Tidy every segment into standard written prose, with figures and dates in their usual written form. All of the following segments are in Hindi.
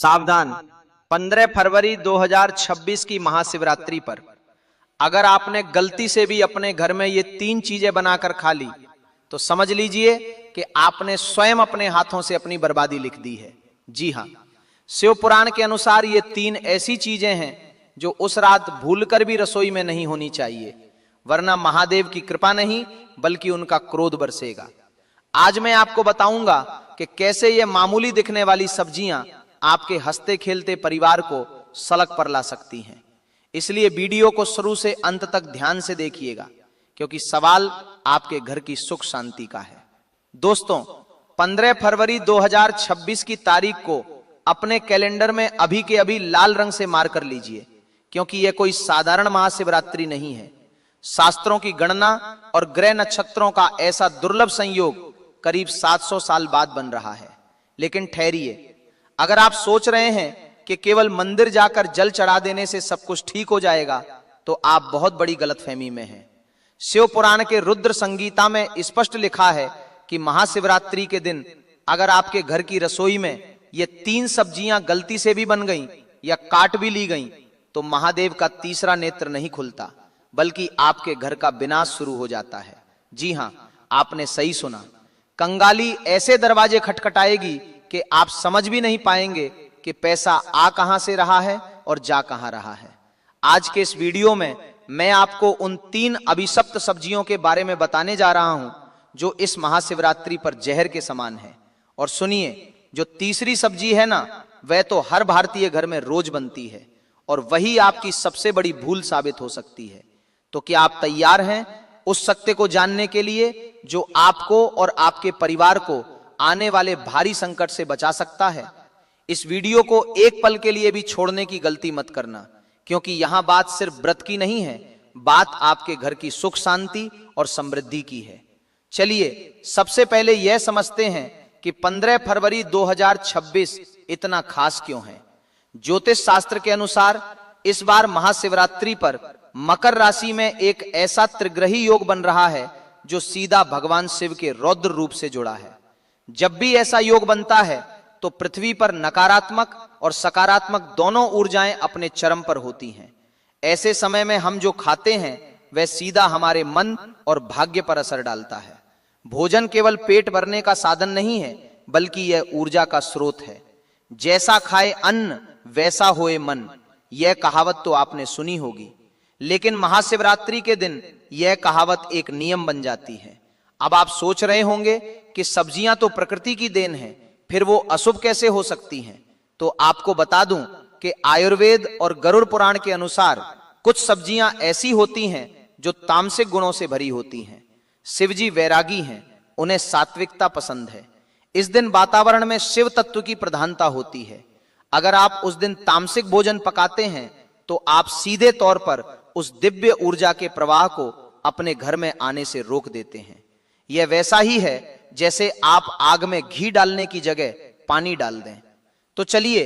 सावधान, 15 फरवरी 2026 की महाशिवरात्रि पर अगर आपने गलती से भी अपने घर में ये 3 चीजें बनाकर खा ली तो समझ लीजिए कि आपने स्वयं अपने हाथों से अपनी बर्बादी लिख दी है। जी हां, शिव पुराण के अनुसार ये 3 ऐसी चीजें हैं जो उस रात भूलकर भी रसोई में नहीं होनी चाहिए, वरना महादेव की कृपा नहीं बल्कि उनका क्रोध बरसेगा। आज मैं आपको बताऊंगा कि कैसे ये मामूली दिखने वाली सब्जियां आपके हंसते खेलते परिवार को सड़क पर ला सकती हैं। इसलिए वीडियो को शुरू से अंत तक ध्यान से देखिएगा, क्योंकि सवाल आपके घर की सुख शांति का है। दोस्तों, 15 फरवरी 2026 की तारीख को अपने कैलेंडर में अभी के अभी लाल रंग से मार्क कर लीजिए, क्योंकि यह कोई साधारण महाशिवरात्रि नहीं है। शास्त्रों की गणना और ग्रह नक्षत्रों का ऐसा दुर्लभ संयोग करीब 700 साल बाद बन रहा है। लेकिन ठहरिए, अगर आप सोच रहे हैं कि केवल मंदिर जाकर जल चढ़ा देने से सब कुछ ठीक हो जाएगा तो आप बहुत बड़ी गलतफहमी में हैं। शिव पुराण के रुद्र संगीता में स्पष्ट लिखा है कि महाशिवरात्रि के दिन अगर आपके घर की रसोई में ये 3 सब्जियां गलती से भी बन गईं या काट भी ली गईं तो महादेव का तीसरा नेत्र नहीं खुलता, बल्कि आपके घर का विनाश शुरू हो जाता है। जी हां, आपने सही सुना, कंगाली ऐसे दरवाजे खटखटाएगी कि आप समझ भी नहीं पाएंगे कि पैसा आ कहां से रहा है और जा कहां रहा है। आज के इस वीडियो में मैं आपको उन 3 अभिशप्त सब्जियों के बारे में बताने जा रहा हूं जो इस महाशिवरात्रि पर जहर के समान है। और सुनिए, जो तीसरी सब्जी है ना, वह तो हर भारतीय घर में रोज बनती है और वही आपकी सबसे बड़ी भूल साबित हो सकती है। तो क्या आप तैयार हैं उस सत्य को जानने के लिए जो आपको और आपके परिवार को आने वाले भारी संकट से बचा सकता है? इस वीडियो को एक पल के लिए भी छोड़ने की गलती मत करना, क्योंकि यहां बात सिर्फ व्रत की नहीं है, बात आपके घर की सुख शांति और समृद्धि की है। चलिए सबसे पहले यह समझते हैं कि 15 फरवरी 2026 इतना खास क्यों है। ज्योतिष शास्त्र के अनुसार इस बार महाशिवरात्रि पर मकर राशि में एक ऐसा त्रिग्रही योग बन रहा है जो सीधा भगवान शिव के रौद्र रूप से जुड़ा है। जब भी ऐसा योग बनता है तो पृथ्वी पर नकारात्मक और सकारात्मक दोनों ऊर्जाएं अपने चरम पर होती हैं। ऐसे समय में हम जो खाते हैं वह सीधा हमारे मन और भाग्य पर असर डालता है। भोजन केवल पेट भरने का साधन नहीं है, बल्कि यह ऊर्जा का स्रोत है। जैसा खाए अन्न वैसा होए मन, यह कहावत तो आपने सुनी होगी, लेकिन महाशिवरात्रि के दिन यह कहावत एक नियम बन जाती है। अब आप सोच रहे होंगे कि सब्जियां तो प्रकृति की देन है, फिर वो अशुभ कैसे हो सकती हैं? तो आपको बता दूं कि आयुर्वेद और गरुड़ पुराण के अनुसार कुछ सब्जियां ऐसी होती हैं जो तामसिक गुणों से भरी होती हैं। शिवजी वैरागी हैं, उन्हें सात्विकता पसंद है। इस दिन वातावरण में शिव तत्व की प्रधानता होती है। अगर आप उस दिन तामसिक भोजन पकाते हैं तो आप सीधे तौर पर उस दिव्य ऊर्जा के प्रवाह को अपने घर में आने से रोक देते हैं। यह वैसा ही है जैसे आप आग में घी डालने की जगह पानी डाल दें। तो चलिए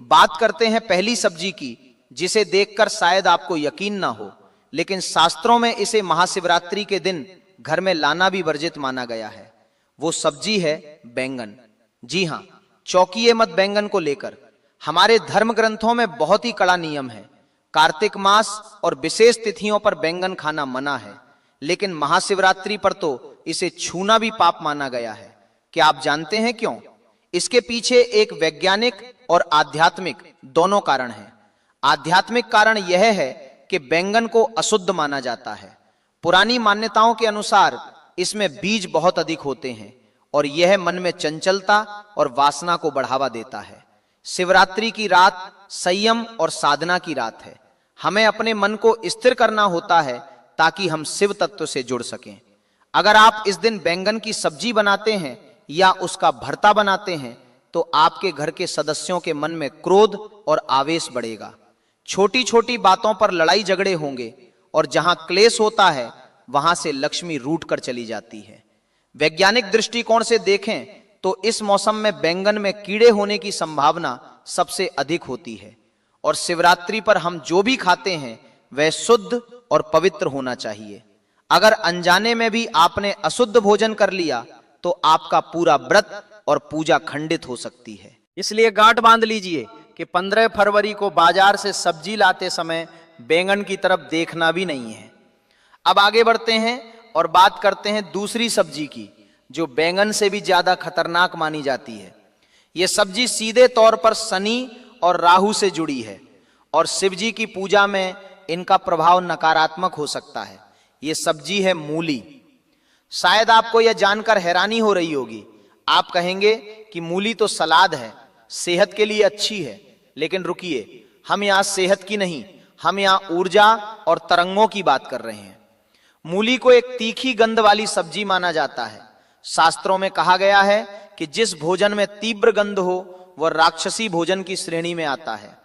बात करते हैं पहली सब्जी की, जिसे देखकर शायद आपको यकीन ना हो, लेकिन शास्त्रों में इसे महाशिवरात्रि के दिन घर में लाना भी वर्जित माना गया है। वो सब्जी है बैंगन। जी हां, चौंकिए मत बैंगन को लेकर। हमारे धर्म ग्रंथों में बहुत ही कड़ा नियम है। कार्तिक मास और विशेष तिथियों पर बैंगन खाना मना है, लेकिन महाशिवरात्रि पर तो इसे छूना भी पाप माना गया है। क्या आप जानते हैं क्यों? इसके पीछे एक वैज्ञानिक और आध्यात्मिक दोनों कारण हैं। आध्यात्मिक कारण यह है कि बैंगन को अशुद्ध माना जाता है। पुरानी मान्यताओं के अनुसार इसमें बीज बहुत अधिक होते हैं और यह मन में चंचलता और वासना को बढ़ावा देता है। शिवरात्रि की रात संयम और साधना की रात है। हमें अपने मन को स्थिर करना होता है ताकि हम शिव तत्व से जुड़ सकें। अगर आप इस दिन बैंगन की सब्जी बनाते हैं या उसका भरता बनाते हैं तो आपके घर के सदस्यों के मन में क्रोध और आवेश बढ़ेगा। छोटी छोटी बातों पर लड़ाई झगड़े होंगे और जहां क्लेश होता है वहां से लक्ष्मी रूठ कर चली जाती है। वैज्ञानिक दृष्टिकोण से देखें तो इस मौसम में बैंगन में कीड़े होने की संभावना सबसे अधिक होती है और शिवरात्रि पर हम जो भी खाते हैं वह शुद्ध और पवित्र होना चाहिए। अगर अनजाने में भी आपने अशुद्ध भोजन कर लिया तो आपका पूरा व्रत और पूजा खंडित हो सकती है। इसलिए गांठ बांध लीजिए कि 15 फरवरी को बाजार से सब्जी लाते समय बैंगन की तरफ देखना भी नहीं है। अब आगे बढ़ते हैं और बात करते हैं दूसरी सब्जी की, जो बैंगन से भी ज्यादा खतरनाक मानी जाती है। यह सब्जी सीधे तौर पर शनि और राहु से जुड़ी है और शिव जी की पूजा में इनका प्रभाव नकारात्मक हो सकता है। यह सब्जी है मूली। शायद आपको यह जानकर हैरानी हो रही होगी, आप कहेंगे कि मूली तो सलाद है, सेहत के लिए अच्छी है। लेकिन रुकिए, हम यहां सेहत की नहीं, हम यहां ऊर्जा और तरंगों की बात कर रहे हैं। मूली को एक तीखी गंध वाली सब्जी माना जाता है। शास्त्रों में कहा गया है कि जिस भोजन में तीव्र गंध हो वह राक्षसी भोजन की श्रेणी में आता है।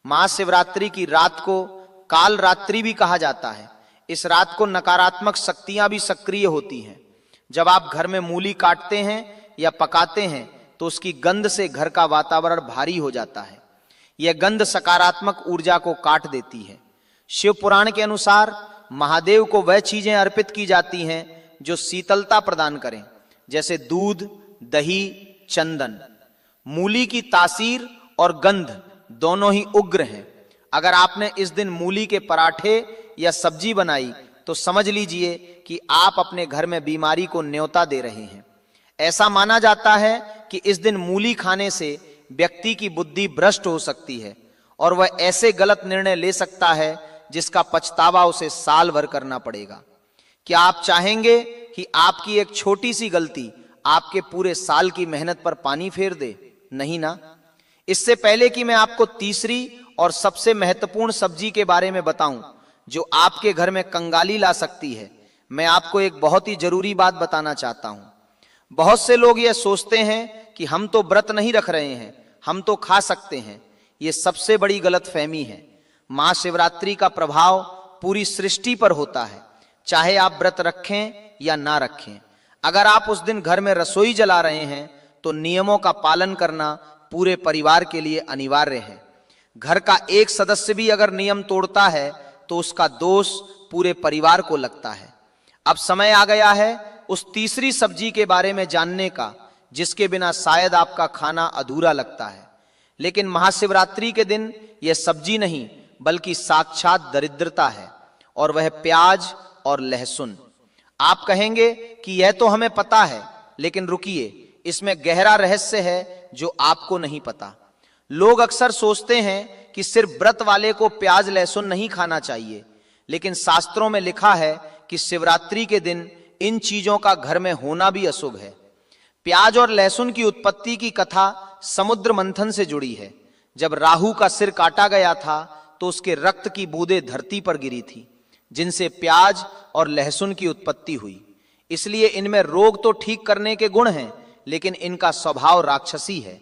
महाशिवरात्रि की रात को काल रात्रि भी कहा जाता है। इस रात को नकारात्मक शक्तियां भी सक्रिय होती हैं। जब आप घर में मूली काटते हैं या पकाते हैं तो उसकी गंध से घर का वातावरण भारी हो जाता है। यह गंध सकारात्मक ऊर्जा को काट देती है। शिव पुराण के अनुसार महादेव को वह चीजें अर्पित की जाती हैं जो शीतलता प्रदान करें, जैसे दूध, दही, चंदन। मूली की तासीर और गंध दोनों ही उग्र हैं। अगर आपने इस दिन मूली के पराठे या सब्जी बनाई तो समझ लीजिए कि आप अपने घर में बीमारी को न्योता दे रहे हैं। ऐसा माना जाता है कि इस दिन मूली खाने से व्यक्ति की बुद्धि भ्रष्ट हो सकती है और वह ऐसे गलत निर्णय ले सकता है जिसका पछतावा उसे साल भर करना पड़ेगा। क्या आप चाहेंगे कि आपकी एक छोटी सी गलती आपके पूरे साल की मेहनत पर पानी फेर दे? नहीं ना। इससे पहले कि मैं आपको तीसरी और सबसे महत्वपूर्ण सब्जी के बारे में बताऊं जो आपके घर में कंगाली ला सकती है, मैं आपको एक बहुत ही जरूरी बात बताना चाहता हूं। बहुत से लोग यह सोचते हैं कि हम तो व्रत नहीं रख रहे हैं, हम तो खा सकते हैं। यह सबसे बड़ी गलतफहमी है। महाशिवरात्रि का प्रभाव पूरी सृष्टि पर होता है, चाहे आप व्रत रखें या ना रखें। अगर आप उस दिन घर में रसोई जला रहे हैं तो नियमों का पालन करना पूरे परिवार के लिए अनिवार्य है। घर का एक सदस्य भी अगर नियम तोड़ता है तो उसका दोष पूरे परिवार को लगता है। अब समय आ गया है उस तीसरी सब्जी के बारे में जानने का, जिसके बिना शायद आपका खाना अधूरा लगता है। लेकिन महाशिवरात्रि के दिन यह सब्जी नहीं बल्कि साक्षात दरिद्रता है, और वह प्याज और लहसुन। आप कहेंगे कि यह तो हमें पता है, लेकिन रुकिए, इसमें गहरा रहस्य है जो आपको नहीं पता। लोग अक्सर सोचते हैं कि सिर्फ व्रत वाले को प्याज लहसुन नहीं खाना चाहिए, लेकिन शास्त्रों में लिखा है कि शिवरात्रि के दिन इन चीजों का घर में होना भी अशुभ है। प्याज और लहसुन की उत्पत्ति की कथा समुद्र मंथन से जुड़ी है। जब राहु का सिर काटा गया था तो उसके रक्त की बूंदें धरती पर गिरी थी, जिनसे प्याज और लहसुन की उत्पत्ति हुई। इसलिए इनमें रोग तो ठीक करने के गुण हैं, लेकिन इनका स्वभाव राक्षसी है।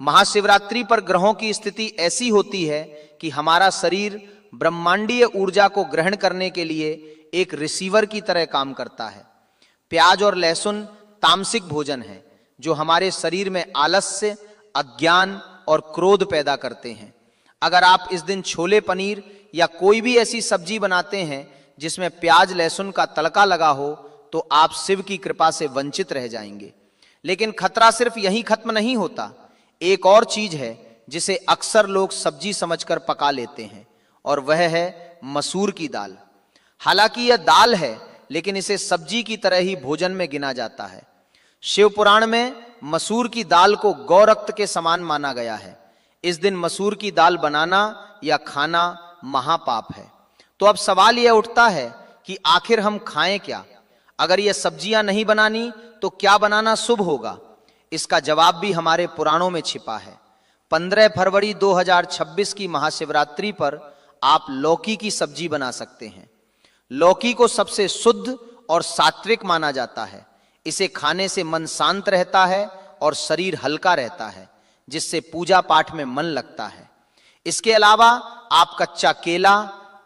महाशिवरात्रि पर ग्रहों की स्थिति ऐसी होती है कि हमारा शरीर ब्रह्मांडीय ऊर्जा को ग्रहण करने के लिए एक रिसीवर की तरह काम करता है। प्याज और लहसुन तामसिक भोजन है जो हमारे शरीर में आलस्य, अज्ञान और क्रोध पैदा करते हैं। अगर आप इस दिन छोले पनीर या कोई भी ऐसी सब्जी बनाते हैं जिसमें प्याज लहसुन का तड़का लगा हो तो आप शिव की कृपा से वंचित रह जाएंगे। लेकिन खतरा सिर्फ यहीं खत्म नहीं होता। एक और चीज है जिसे अक्सर लोग सब्जी समझकर पका लेते हैं, और वह है मसूर की दाल। हालांकि यह दाल है, लेकिन इसे सब्जी की तरह ही भोजन में गिना जाता है। शिव पुराण में मसूर की दाल को गौ रक्त के समान माना गया है। इस दिन मसूर की दाल बनाना या खाना महापाप है। तो अब सवाल यह उठता है कि आखिर हम खाएं क्या? अगर यह सब्जियां नहीं बनानी तो क्या बनाना शुभ होगा? इसका जवाब भी हमारे पुराणों में छिपा है। 15 फरवरी 2026 की महाशिवरात्रि पर आप लौकी की सब्जी बना सकते हैं। लौकी को सबसे शुद्ध और सात्विक माना जाता है। इसे खाने से मन शांत रहता है और शरीर हल्का रहता है, जिससे पूजा पाठ में मन लगता है। इसके अलावा आप कच्चा केला,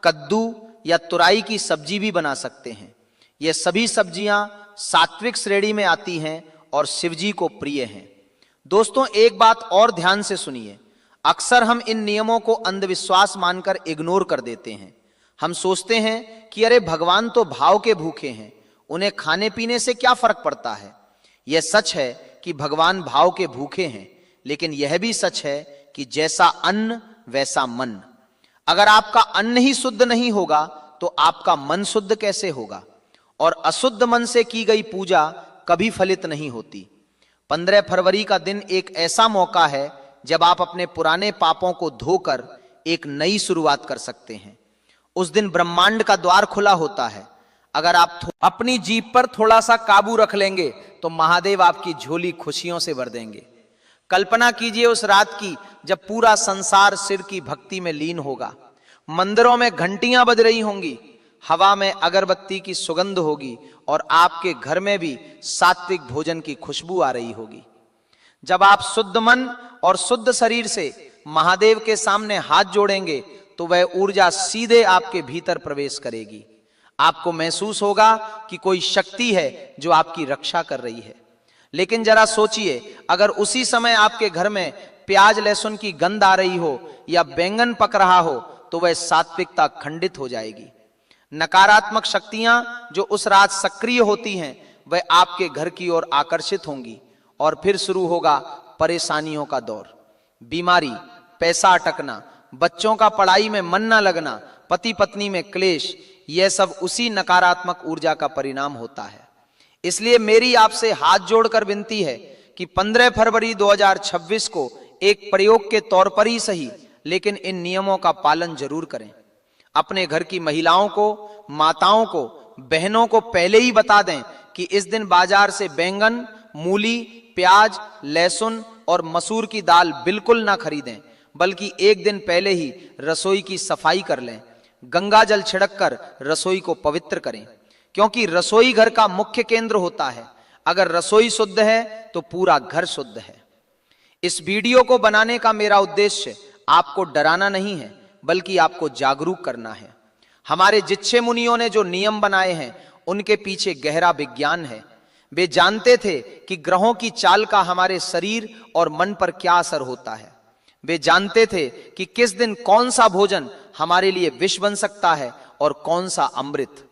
कद्दू या तुरई की सब्जी भी बना सकते हैं। ये सभी सब्जियां सात्विक श्रेणी में आती हैं और शिवजी को प्रिय हैं। दोस्तों, एक बात और ध्यान से सुनिए। अक्सर हम इन नियमों को अंधविश्वास मानकर इग्नोर कर देते हैं। हम सोचते हैं कि अरे भगवान तो भाव के भूखे हैं, उन्हें खाने पीने से क्या फर्क पड़ता है। यह सच है कि भगवान भाव के भूखे हैं, लेकिन यह भी सच है कि जैसा अन्न वैसा मन। अगर आपका अन्न ही शुद्ध नहीं होगा तो आपका मन शुद्ध कैसे होगा? और अशुद्ध मन से की गई पूजा कभी फलित नहीं होती। 15 फरवरी का दिन एक ऐसा मौका है जब आप अपने पुराने पापों को धोकर एक नई शुरुआत कर सकते हैं। उस दिन ब्रह्मांड का द्वार खुला होता है। अगर आप अपनी जीभ पर थोड़ा सा काबू रख लेंगे तो महादेव आपकी झोली खुशियों से भर देंगे। कल्पना कीजिए उस रात की जब पूरा संसार शिव की भक्ति में लीन होगा, मंदिरों में घंटियां बज रही होंगी, हवा में अगरबत्ती की सुगंध होगी और आपके घर में भी सात्विक भोजन की खुशबू आ रही होगी। जब आप शुद्ध मन और शुद्ध शरीर से महादेव के सामने हाथ जोड़ेंगे तो वह ऊर्जा सीधे आपके भीतर प्रवेश करेगी। आपको महसूस होगा कि कोई शक्ति है जो आपकी रक्षा कर रही है। लेकिन जरा सोचिए, अगर उसी समय आपके घर में प्याज लहसुन की गंध आ रही हो या बैंगन पक रहा हो तो वह सात्विकता खंडित हो जाएगी। नकारात्मक शक्तियां जो उस रात सक्रिय होती हैं वह आपके घर की ओर आकर्षित होंगी और फिर शुरू होगा परेशानियों का दौर। बीमारी, पैसा अटकना, बच्चों का पढ़ाई में मन न लगना, पति पत्नी में क्लेश, यह सब उसी नकारात्मक ऊर्जा का परिणाम होता है। इसलिए मेरी आपसे हाथ जोड़कर विनती है कि 15 फरवरी 2026 को एक प्रयोग के तौर पर ही सही, लेकिन इन नियमों का पालन जरूर करें। अपने घर की महिलाओं को, माताओं को, बहनों को पहले ही बता दें कि इस दिन बाजार से बैंगन, मूली, प्याज, लहसुन और मसूर की दाल बिल्कुल ना खरीदें, बल्कि एक दिन पहले ही रसोई की सफाई कर लें। गंगा जल छिड़ककर रसोई को पवित्र करें, क्योंकि रसोई घर का मुख्य केंद्र होता है। अगर रसोई शुद्ध है तो पूरा घर शुद्ध है। इस वीडियो को बनाने का मेरा उद्देश्य आपको डराना नहीं है, बल्कि आपको जागरूक करना है। हमारे जिच्छे मुनियों ने जो नियम बनाए हैं उनके पीछे गहरा विज्ञान है। वे जानते थे कि ग्रहों की चाल का हमारे शरीर और मन पर क्या असर होता है। वे जानते थे कि किस दिन कौन सा भोजन हमारे लिए विष बन सकता है और कौन सा अमृत।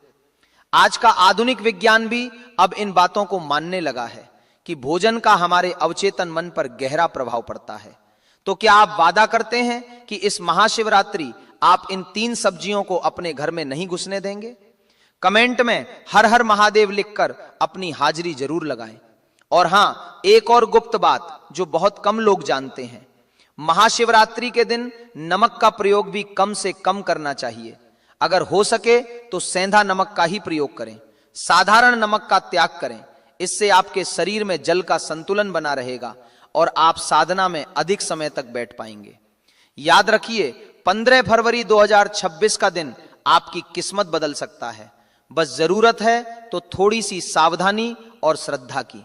आज का आधुनिक विज्ञान भी अब इन बातों को मानने लगा है कि भोजन का हमारे अवचेतन मन पर गहरा प्रभाव पड़ता है। तो क्या आप वादा करते हैं कि इस महाशिवरात्रि आप इन 3 सब्जियों को अपने घर में नहीं घुसने देंगे? कमेंट में हर हर महादेव लिखकर अपनी हाजिरी जरूर लगाएं। और हां, एक और गुप्त बात जो बहुत कम लोग जानते हैं, महाशिवरात्रि के दिन नमक का प्रयोग भी कम से कम करना चाहिए। अगर हो सके तो सेंधा नमक का ही प्रयोग करें, साधारण नमक का त्याग करें। इससे आपके शरीर में जल का संतुलन बना रहेगा और आप साधना में अधिक समय तक बैठ पाएंगे। याद रखिए, 15 फरवरी 2026 का दिन आपकी किस्मत बदल सकता है। बस जरूरत है तो थोड़ी सी सावधानी और श्रद्धा की।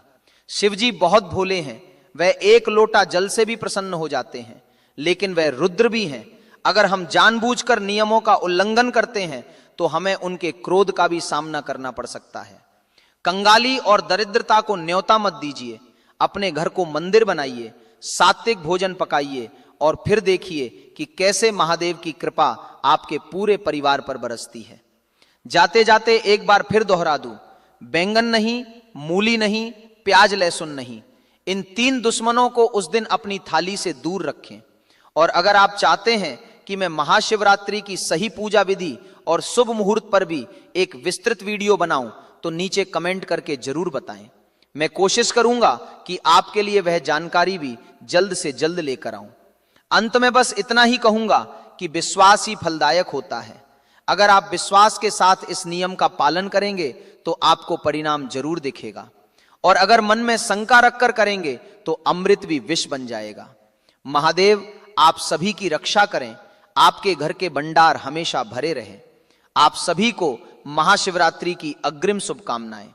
शिवजी बहुत भोले हैं, वह एक लोटा जल से भी प्रसन्न हो जाते हैं, लेकिन वह रुद्र भी हैं। अगर हम जानबूझकर नियमों का उल्लंघन करते हैं तो हमें उनके क्रोध का भी सामना करना पड़ सकता है। कंगाली और दरिद्रता को न्योता मत दीजिए। अपने घर को मंदिर बनाइए, सात्विक भोजन पकाइए और फिर देखिए कि कैसे महादेव की कृपा आपके पूरे परिवार पर बरसती है। जाते जाते एक बार फिर दोहरा दूं, बैंगन नहीं, मूली नहीं, प्याज लहसुन नहीं, इन 3 दुश्मनों को उस दिन अपनी थाली से दूर रखें। और अगर आप चाहते हैं कि मैं महाशिवरात्रि की सही पूजा विधि और शुभ मुहूर्त पर भी एक विस्तृत वीडियो बनाऊं तो नीचे कमेंट करके जरूर बताएं। मैं कोशिश करूंगा कि आपके लिए वह जानकारी भी जल्द से जल्द लेकर आऊं। अंत में बस इतना ही कहूंगा कि विश्वास ही फलदायक होता है। अगर आप विश्वास के साथ इस नियम का पालन करेंगे तो आपको परिणाम जरूर दिखेगा, और अगर मन में शंका रखकर करेंगे तो अमृत भी विष बन जाएगा। महादेव आप सभी की रक्षा करें, आपके घर के भंडार हमेशा भरे रहें। आप सभी को महाशिवरात्रि की अग्रिम शुभकामनाएं।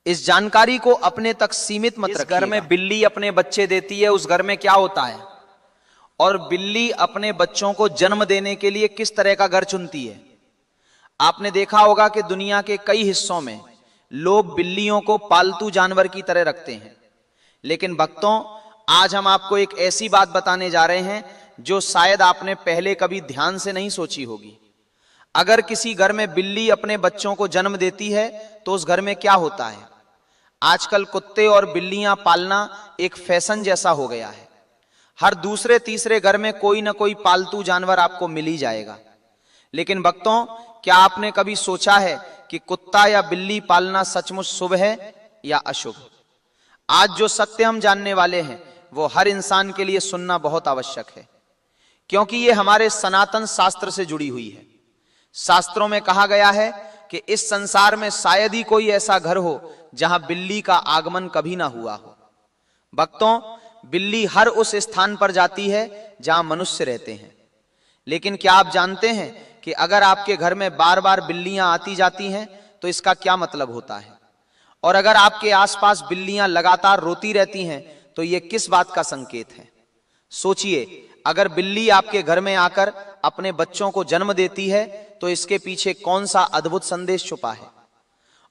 इस जानकारी को अपने तक सीमित मत रखिएगा। घर में बिल्ली अपने बच्चे देती है, उस घर में क्या होता है? और बिल्ली अपने बच्चों को जन्म देने के लिए किस तरह का घर चुनती है? आपने देखा होगा कि दुनिया के कई हिस्सों में लोग बिल्लियों को पालतू जानवर की तरह रखते हैं। लेकिन भक्तों, आज हम आपको एक ऐसी बात बताने जा रहे हैं जो शायद आपने पहले कभी ध्यान से नहीं सोची होगी। अगर किसी घर में बिल्ली अपने बच्चों को जन्म देती है तो उस घर में क्या होता है? आजकल कुत्ते और बिल्लियां पालना एक फैशन जैसा हो गया है। हर दूसरे तीसरे घर में कोई ना कोई पालतू जानवर आपको मिल ही जाएगा। लेकिन भक्तों, क्या आपने कभी सोचा है कि कुत्ता या बिल्ली पालना सचमुच शुभ है या अशुभ? आज जो सत्य हम जानने वाले हैं वो हर इंसान के लिए सुनना बहुत आवश्यक है, क्योंकि ये हमारे सनातन शास्त्र से जुड़ी हुई है। शास्त्रों में कहा गया है कि इस संसार में शायद ही कोई ऐसा घर हो जहां बिल्ली का आगमन कभी ना हुआ हो। भक्तों, बिल्ली हर उस स्थान पर जाती है जहां मनुष्य रहते हैं। लेकिन क्या आप जानते हैं कि अगर आपके घर में बार बार बिल्लियां आती जाती हैं तो इसका क्या मतलब होता है? और अगर आपके आसपास बिल्लियां लगातार रोती रहती हैं तो यह किस बात का संकेत है? सोचिए, अगर बिल्ली आपके घर में आकर अपने बच्चों को जन्म देती है तो इसके पीछे कौन सा अद्भुत संदेश छुपा है?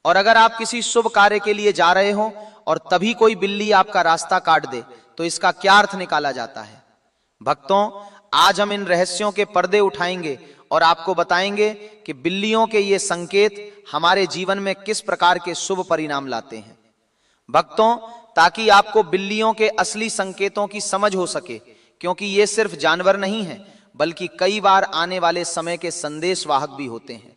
और अगर आप किसी शुभ कार्य के लिए जा रहे हो और तभी कोई बिल्ली आपका रास्ता काट दे तो इसका क्या अर्थ निकाला जाता है? भक्तों, आज हम इन रहस्यों के पर्दे उठाएंगे और आपको बताएंगे कि बिल्लियों के ये संकेत हमारे जीवन में किस प्रकार के शुभ परिणाम लाते हैं। भक्तों, ताकि आपको बिल्लियों के असली संकेतों की समझ हो सके, क्योंकि ये सिर्फ जानवर नहीं है बल्कि कई बार आने वाले समय के संदेश वाहक भी होते हैं।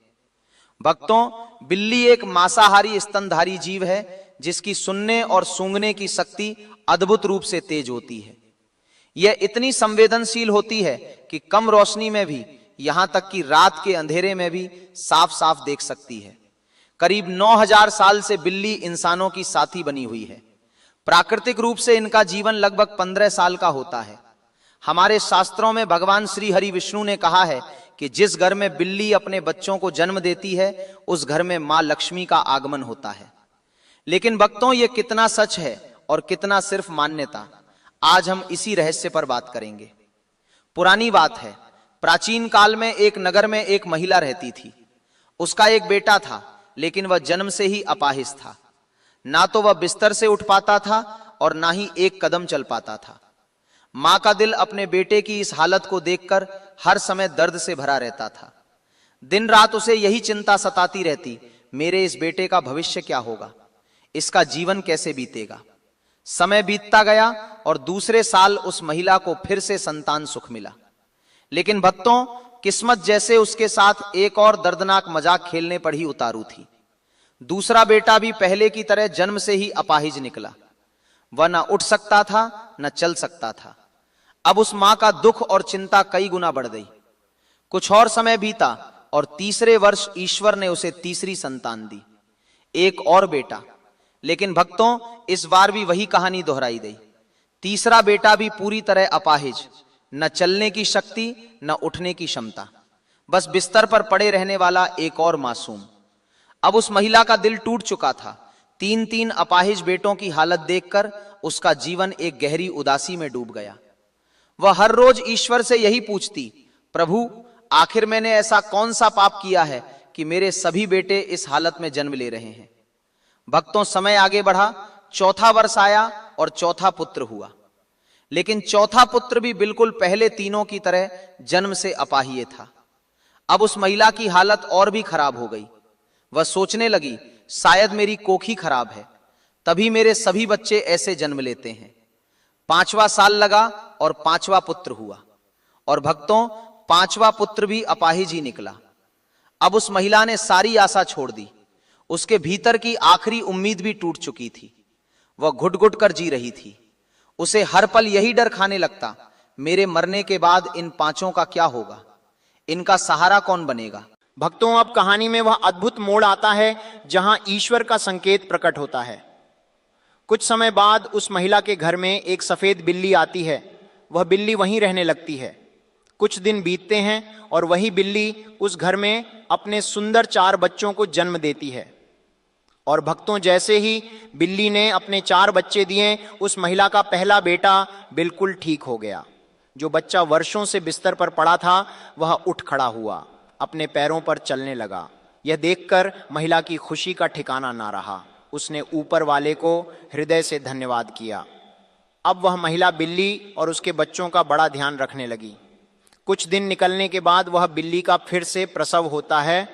भक्तों, बिल्ली एक मांसाहारी स्तनधारी जीव है जिसकी सुनने और सूंघने की शक्ति अद्भुत रूप से तेज होती है। यह इतनी संवेदनशील होती है कि कम रोशनी में भी, यहां तक कि रात के अंधेरे में भी साफ साफ देख सकती है। करीब 9000 साल से बिल्ली इंसानों की साथी बनी हुई है। प्राकृतिक रूप से इनका जीवन लगभग 15 साल का होता है। हमारे शास्त्रों में भगवान श्री हरि विष्णु ने कहा है कि जिस घर में बिल्ली अपने बच्चों को जन्म देती है उस घर में मां लक्ष्मी का आगमन होता है। लेकिन भक्तों, यह कितना सच है और कितना सिर्फ मान्यता, आज हम इसी रहस्य पर बात करेंगे। पुरानी बात है, प्राचीन काल में एक नगर में एक महिला रहती थी। उसका एक बेटा था, लेकिन वह जन्म से ही अपाहिज था। ना तो वह बिस्तर से उठ पाता था और ना ही एक कदम चल पाता था। मां का दिल अपने बेटे की इस हालत को देखकर हर समय दर्द से भरा रहता था। दिन रात उसे यही चिंता सताती रहती, मेरे इस बेटे का भविष्य क्या होगा, इसका जीवन कैसे बीतेगा। समय बीतता गया और दूसरे साल उस महिला को फिर से संतान सुख मिला। लेकिन भक्तों, किस्मत जैसे उसके साथ एक और दर्दनाक मजाक खेलने पर ही उतारू थी। दूसरा बेटा भी पहले की तरह जन्म से ही अपाहिज निकला। वह न उठ सकता था न चल सकता था। अब उस मां का दुख और चिंता कई गुना बढ़ गई। कुछ और समय बीता और तीसरे वर्ष ईश्वर ने उसे तीसरी संतान दी, एक और बेटा। लेकिन भक्तों, इस बार भी वही कहानी दोहराई गई। तीसरा बेटा भी पूरी तरह अपाहिज, न चलने की शक्ति न उठने की क्षमता, बस बिस्तर पर पड़े रहने वाला एक और मासूम। अब उस महिला का दिल टूट चुका था। 3-3 अपाहिज बेटों की हालत देखकर उसका जीवन एक गहरी उदासी में डूब गया। वह हर रोज ईश्वर से यही पूछती, प्रभु, आखिर मैंने ऐसा कौन सा पाप किया है कि मेरे सभी बेटे इस हालत में जन्म ले रहे हैं। भक्तों, समय आगे बढ़ा, चौथा वर्ष आया और चौथा पुत्र हुआ। लेकिन चौथा पुत्र भी बिल्कुल पहले तीनों की तरह जन्म से अपाहिज था। अब उस महिला की हालत और भी खराब हो गई। वह सोचने लगी, शायद मेरी कोखी खराब है, तभी मेरे सभी बच्चे ऐसे जन्म लेते हैं। 5वां साल लगा और 5वां पुत्र हुआ। और भक्तों, 5वां पुत्र भी अपाहिज ही निकला। अब उस महिला ने सारी आशा छोड़ दी। उसके भीतर की आखिरी उम्मीद भी टूट चुकी थी। वह घुट घुट कर जी रही थी। उसे हर पल यही डर खाने लगता, मेरे मरने के बाद इन 5 का क्या होगा, इनका सहारा कौन बनेगा। भक्तों, अब कहानी में वह अद्भुत मोड़ आता है जहां ईश्वर का संकेत प्रकट होता है। कुछ समय बाद उस महिला के घर में एक सफेद बिल्ली आती है। वह बिल्ली वहीं रहने लगती है। कुछ दिन बीतते हैं और वही बिल्ली उस घर में अपने सुंदर 4 बच्चों को जन्म देती है। और भक्तों, जैसे ही बिल्ली ने अपने 4 बच्चे दिए, उस महिला का पहला बेटा बिल्कुल ठीक हो गया। जो बच्चा वर्षों से बिस्तर पर पड़ा था वह उठ खड़ा हुआ, अपने पैरों पर चलने लगा। यह देखकर महिला की खुशी का ठिकाना ना रहा। उसने ऊपर वाले को हृदय से धन्यवाद किया। अब वह महिला बिल्ली और उसके बच्चों का बड़ा ध्यान रखने लगी। कुछ दिन निकलने के बाद वह बिल्ली का फिर से प्रसव होता है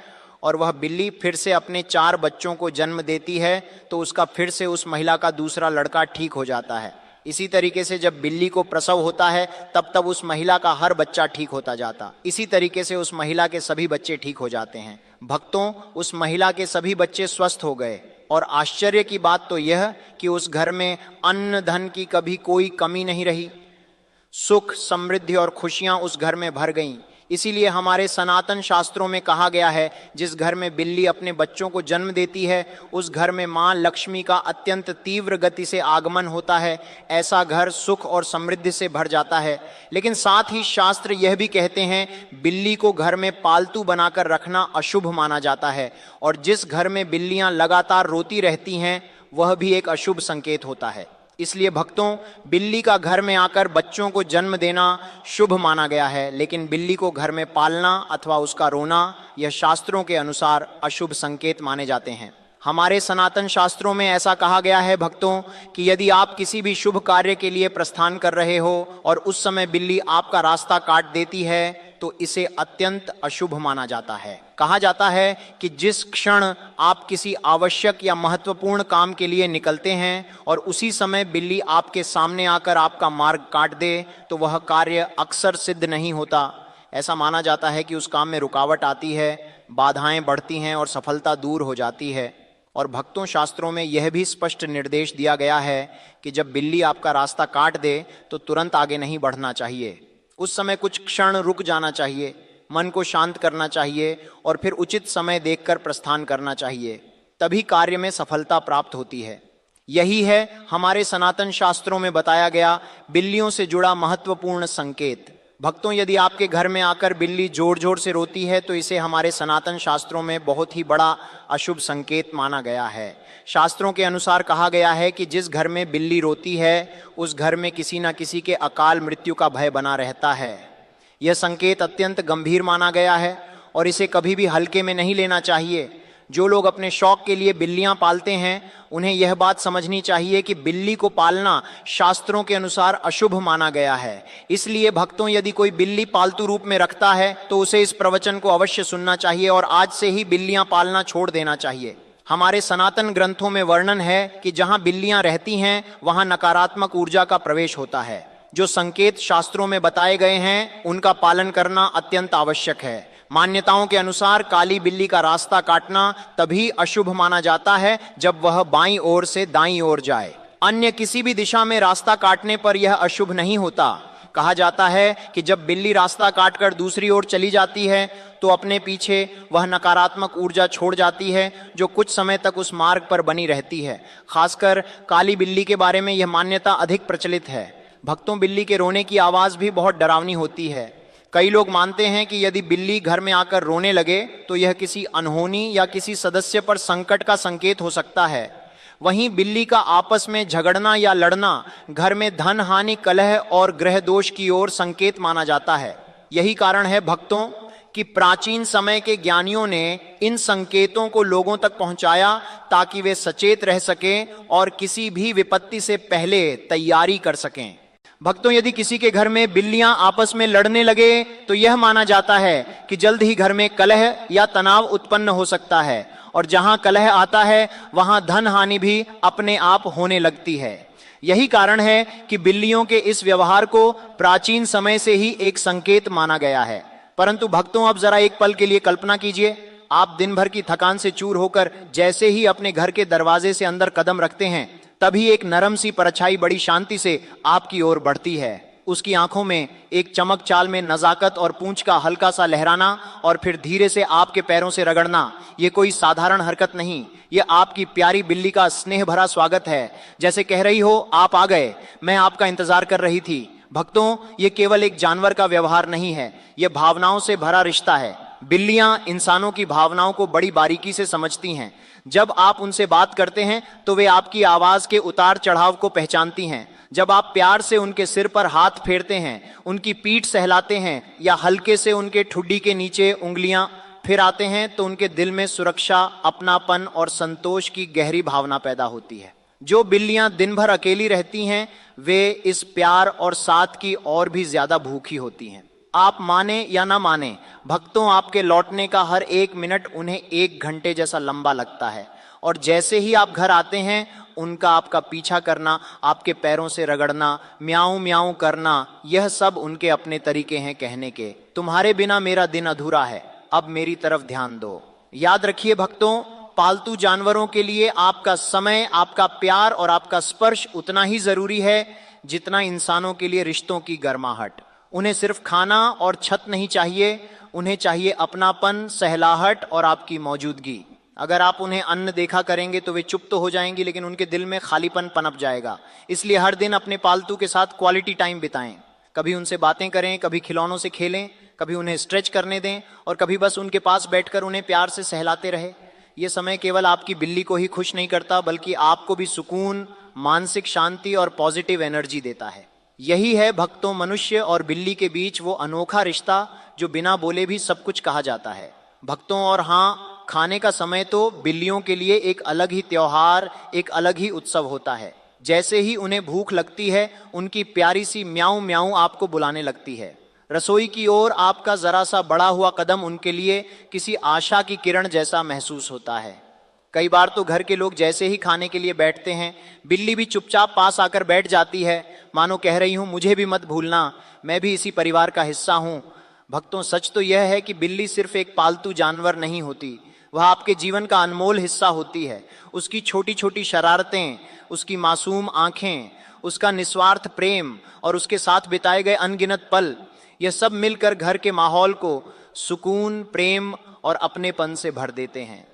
और वह बिल्ली फिर से अपने 4 बच्चों को जन्म देती है। तो उसका फिर से उस महिला का दूसरा लड़का ठीक हो जाता है। इसी तरीके से जब बिल्ली को प्रसव होता है तब तब उस महिला का हर बच्चा ठीक होता जाता। इसी तरीके से उस महिला के सभी बच्चे ठीक हो जाते हैं। भक्तों, उस महिला के सभी बच्चे स्वस्थ हो गए और आश्चर्य की बात तो यह कि उस घर में अन्न धन की कभी कोई कमी नहीं रही। सुख, समृद्धि और खुशियां उस घर में भर गईं। इसीलिए हमारे सनातन शास्त्रों में कहा गया है, जिस घर में बिल्ली अपने बच्चों को जन्म देती है उस घर में मां लक्ष्मी का अत्यंत तीव्र गति से आगमन होता है। ऐसा घर सुख और समृद्धि से भर जाता है। लेकिन साथ ही शास्त्र यह भी कहते हैं, बिल्ली को घर में पालतू बनाकर रखना अशुभ माना जाता है और जिस घर में बिल्लियां लगातार रोती रहती हैं वह भी एक अशुभ संकेत होता है। इसलिए भक्तों, बिल्ली का घर में आकर बच्चों को जन्म देना शुभ माना गया है, लेकिन बिल्ली को घर में पालना अथवा उसका रोना यह शास्त्रों के अनुसार अशुभ संकेत माने जाते हैं। हमारे सनातन शास्त्रों में ऐसा कहा गया है भक्तों कि यदि आप किसी भी शुभ कार्य के लिए प्रस्थान कर रहे हो और उस समय बिल्ली आपका रास्ता काट देती है तो इसे अत्यंत अशुभ माना जाता है। कहा जाता है कि जिस क्षण आप किसी आवश्यक या महत्वपूर्ण काम के लिए निकलते हैं और उसी समय बिल्ली आपके सामने आकर आपका मार्ग काट दे तो वह कार्य अक्सर सिद्ध नहीं होता। ऐसा माना जाता है कि उस काम में रुकावट आती है, बाधाएं बढ़ती हैं और सफलता दूर हो जाती है। और भक्तों, शास्त्रों में यह भी स्पष्ट निर्देश दिया गया है कि जब बिल्ली आपका रास्ता काट दे तो तुरंत आगे नहीं बढ़ना चाहिए। उस समय कुछ क्षण रुक जाना चाहिए, मन को शांत करना चाहिए और फिर उचित समय देखकर प्रस्थान करना चाहिए। तभी कार्य में सफलता प्राप्त होती है। यही है हमारे सनातन शास्त्रों में बताया गया बिल्लियों से जुड़ा महत्वपूर्ण संकेत। भक्तों, यदि आपके घर में आकर बिल्ली जोर जोर से रोती है तो इसे हमारे सनातन शास्त्रों में बहुत ही बड़ा अशुभ संकेत माना गया है। शास्त्रों के अनुसार कहा गया है कि जिस घर में बिल्ली रोती है उस घर में किसी न किसी के अकाल मृत्यु का भय बना रहता है। यह संकेत अत्यंत गंभीर माना गया है और इसे कभी भी हल्के में नहीं लेना चाहिए। जो लोग अपने शौक के लिए बिल्लियां पालते हैं उन्हें यह बात समझनी चाहिए कि बिल्ली को पालना शास्त्रों के अनुसार अशुभ माना गया है। इसलिए भक्तों, यदि कोई बिल्ली पालतू रूप में रखता है तो उसे इस प्रवचन को अवश्य सुनना चाहिए और आज से ही बिल्लियां पालना छोड़ देना चाहिए। हमारे सनातन ग्रंथों में वर्णन है कि जहां बिल्लियां रहती हैं वहां नकारात्मक ऊर्जा का प्रवेश होता है। जो संकेत शास्त्रों में बताए गए हैं उनका पालन करना अत्यंत आवश्यक है। मान्यताओं के अनुसार काली बिल्ली का रास्ता काटना तभी अशुभ माना जाता है जब वह बाईं ओर से दाईं ओर जाए। अन्य किसी भी दिशा में रास्ता काटने पर यह अशुभ नहीं होता। कहा जाता है कि जब बिल्ली रास्ता काटकर दूसरी ओर चली जाती है तो अपने पीछे वह नकारात्मक ऊर्जा छोड़ जाती है जो कुछ समय तक उस मार्ग पर बनी रहती है। खासकर काली बिल्ली के बारे में यह मान्यता अधिक प्रचलित है। भक्तों, बिल्ली के रोने की आवाज भी बहुत डरावनी होती है। कई लोग मानते हैं कि यदि बिल्ली घर में आकर रोने लगे तो यह किसी अनहोनी या किसी सदस्य पर संकट का संकेत हो सकता है। वहीं बिल्ली का आपस में झगड़ना या लड़ना घर में धन हानि, कलह और ग्रह दोष की ओर संकेत माना जाता है। यही कारण है भक्तों कि प्राचीन समय के ज्ञानियों ने इन संकेतों को लोगों तक पहुंचाया ताकि वे सचेत रह सकें और किसी भी विपत्ति से पहले तैयारी कर सकें। भक्तों, यदि किसी के घर में बिल्लियां आपस में लड़ने लगे तो यह माना जाता है कि जल्द ही घर में कलह या तनाव उत्पन्न हो सकता है और जहां कलह आता है वहां धन हानि भी अपने आप होने लगती है। यही कारण है कि बिल्लियों के इस व्यवहार को प्राचीन समय से ही एक संकेत माना गया है। परंतु भक्तों, अब जरा एक पल के लिए कल्पना कीजिए, आप दिन भर की थकान से चूर होकर जैसे ही अपने घर के दरवाजे से अंदर कदम रखते हैं तभी एक नरम सी परछाई बड़ी शांति से आपकी ओर बढ़ती है। उसकी आंखों में एक चमक चाल में नजाकत और पूंछ का हल्का सा लहराना और फिर धीरे से आपके पैरों से रगड़ना, ये कोई साधारण हरकत नहीं, ये आपकी प्यारी बिल्ली का स्नेह भरा स्वागत है। जैसे कह रही हो, आप आ गए, मैं आपका इंतजार कर रही थी। भक्तों, ये केवल एक जानवर का व्यवहार नहीं है, ये भावनाओं से भरा रिश्ता है। बिल्लियां इंसानों की भावनाओं को बड़ी बारीकी से समझती हैं। जब आप उनसे बात करते हैं तो वे आपकी आवाज के उतार चढ़ाव को पहचानती हैं। जब आप प्यार से उनके सिर पर हाथ फेरते हैं, उनकी पीठ सहलाते हैं या हल्के से उनके ठुड्डी के नीचे उंगलियां फिराते हैं तो उनके दिल में सुरक्षा, अपनापन और संतोष की गहरी भावना पैदा होती है। जो बिल्लियां दिन भर अकेली रहती हैं वे इस प्यार और साथ की और भी ज्यादा भूखी होती हैं। आप माने या ना माने भक्तों, आपके लौटने का हर एक मिनट उन्हें 1 घंटे जैसा लंबा लगता है और जैसे ही आप घर आते हैं उनका आपका पीछा करना, आपके पैरों से रगड़ना, म्याऊं म्याऊं करना, यह सब उनके अपने तरीके हैं कहने के। तुम्हारे बिना मेरा दिन अधूरा है, अब मेरी तरफ ध्यान दो। याद रखिए भक्तों, पालतू जानवरों के लिए आपका समय, आपका प्यार और आपका स्पर्श उतना ही जरूरी है जितना इंसानों के लिए रिश्तों की गर्माहट। उन्हें सिर्फ खाना और छत नहीं चाहिए, उन्हें चाहिए अपनापन, सहलाहट और आपकी मौजूदगी। अगर आप उन्हें अन्न देखा करेंगे तो वे चुप तो हो जाएंगी, लेकिन उनके दिल में खालीपन पनप जाएगा। इसलिए हर दिन अपने पालतू के साथ क्वालिटी टाइम बिताएं। कभी उनसे बातें करें, कभी खिलौनों से खेलें, कभी उन्हें स्ट्रेच करने दें और कभी बस उनके पास बैठकर उन्हें प्यार से सहलाते रहे। ये समय केवल आपकी बिल्ली को ही खुश नहीं करता, बल्कि आपको भी सुकून, मानसिक शांति और पॉजिटिव एनर्जी देता है। यही है भक्तों मनुष्य और बिल्ली के बीच वो अनोखा रिश्ता जो बिना बोले भी सब कुछ कहा जाता है। भक्तों, और हाँ, खाने का समय तो बिल्लियों के लिए एक अलग ही त्योहार, एक अलग ही उत्सव होता है। जैसे ही उन्हें भूख लगती है, उनकी प्यारी सी म्याऊं म्याऊं आपको बुलाने लगती है। रसोई की ओर आपका जरा सा बढ़ा हुआ कदम उनके लिए किसी आशा की किरण जैसा महसूस होता है। कई बार तो घर के लोग जैसे ही खाने के लिए बैठते हैं, बिल्ली भी चुपचाप पास आकर बैठ जाती है, मानो कह रही हूं मुझे भी मत भूलना, मैं भी इसी परिवार का हिस्सा हूं। भक्तों, सच तो यह है कि बिल्ली सिर्फ एक पालतू जानवर नहीं होती, वह आपके जीवन का अनमोल हिस्सा होती है। उसकी छोटी छोटी शरारतें, उसकी मासूम आंखें, उसका निस्वार्थ प्रेम और उसके साथ बिताए गए अनगिनत पल, यह सब मिलकर घर के माहौल को सुकून, प्रेम और अपनेपन से भर देते हैं।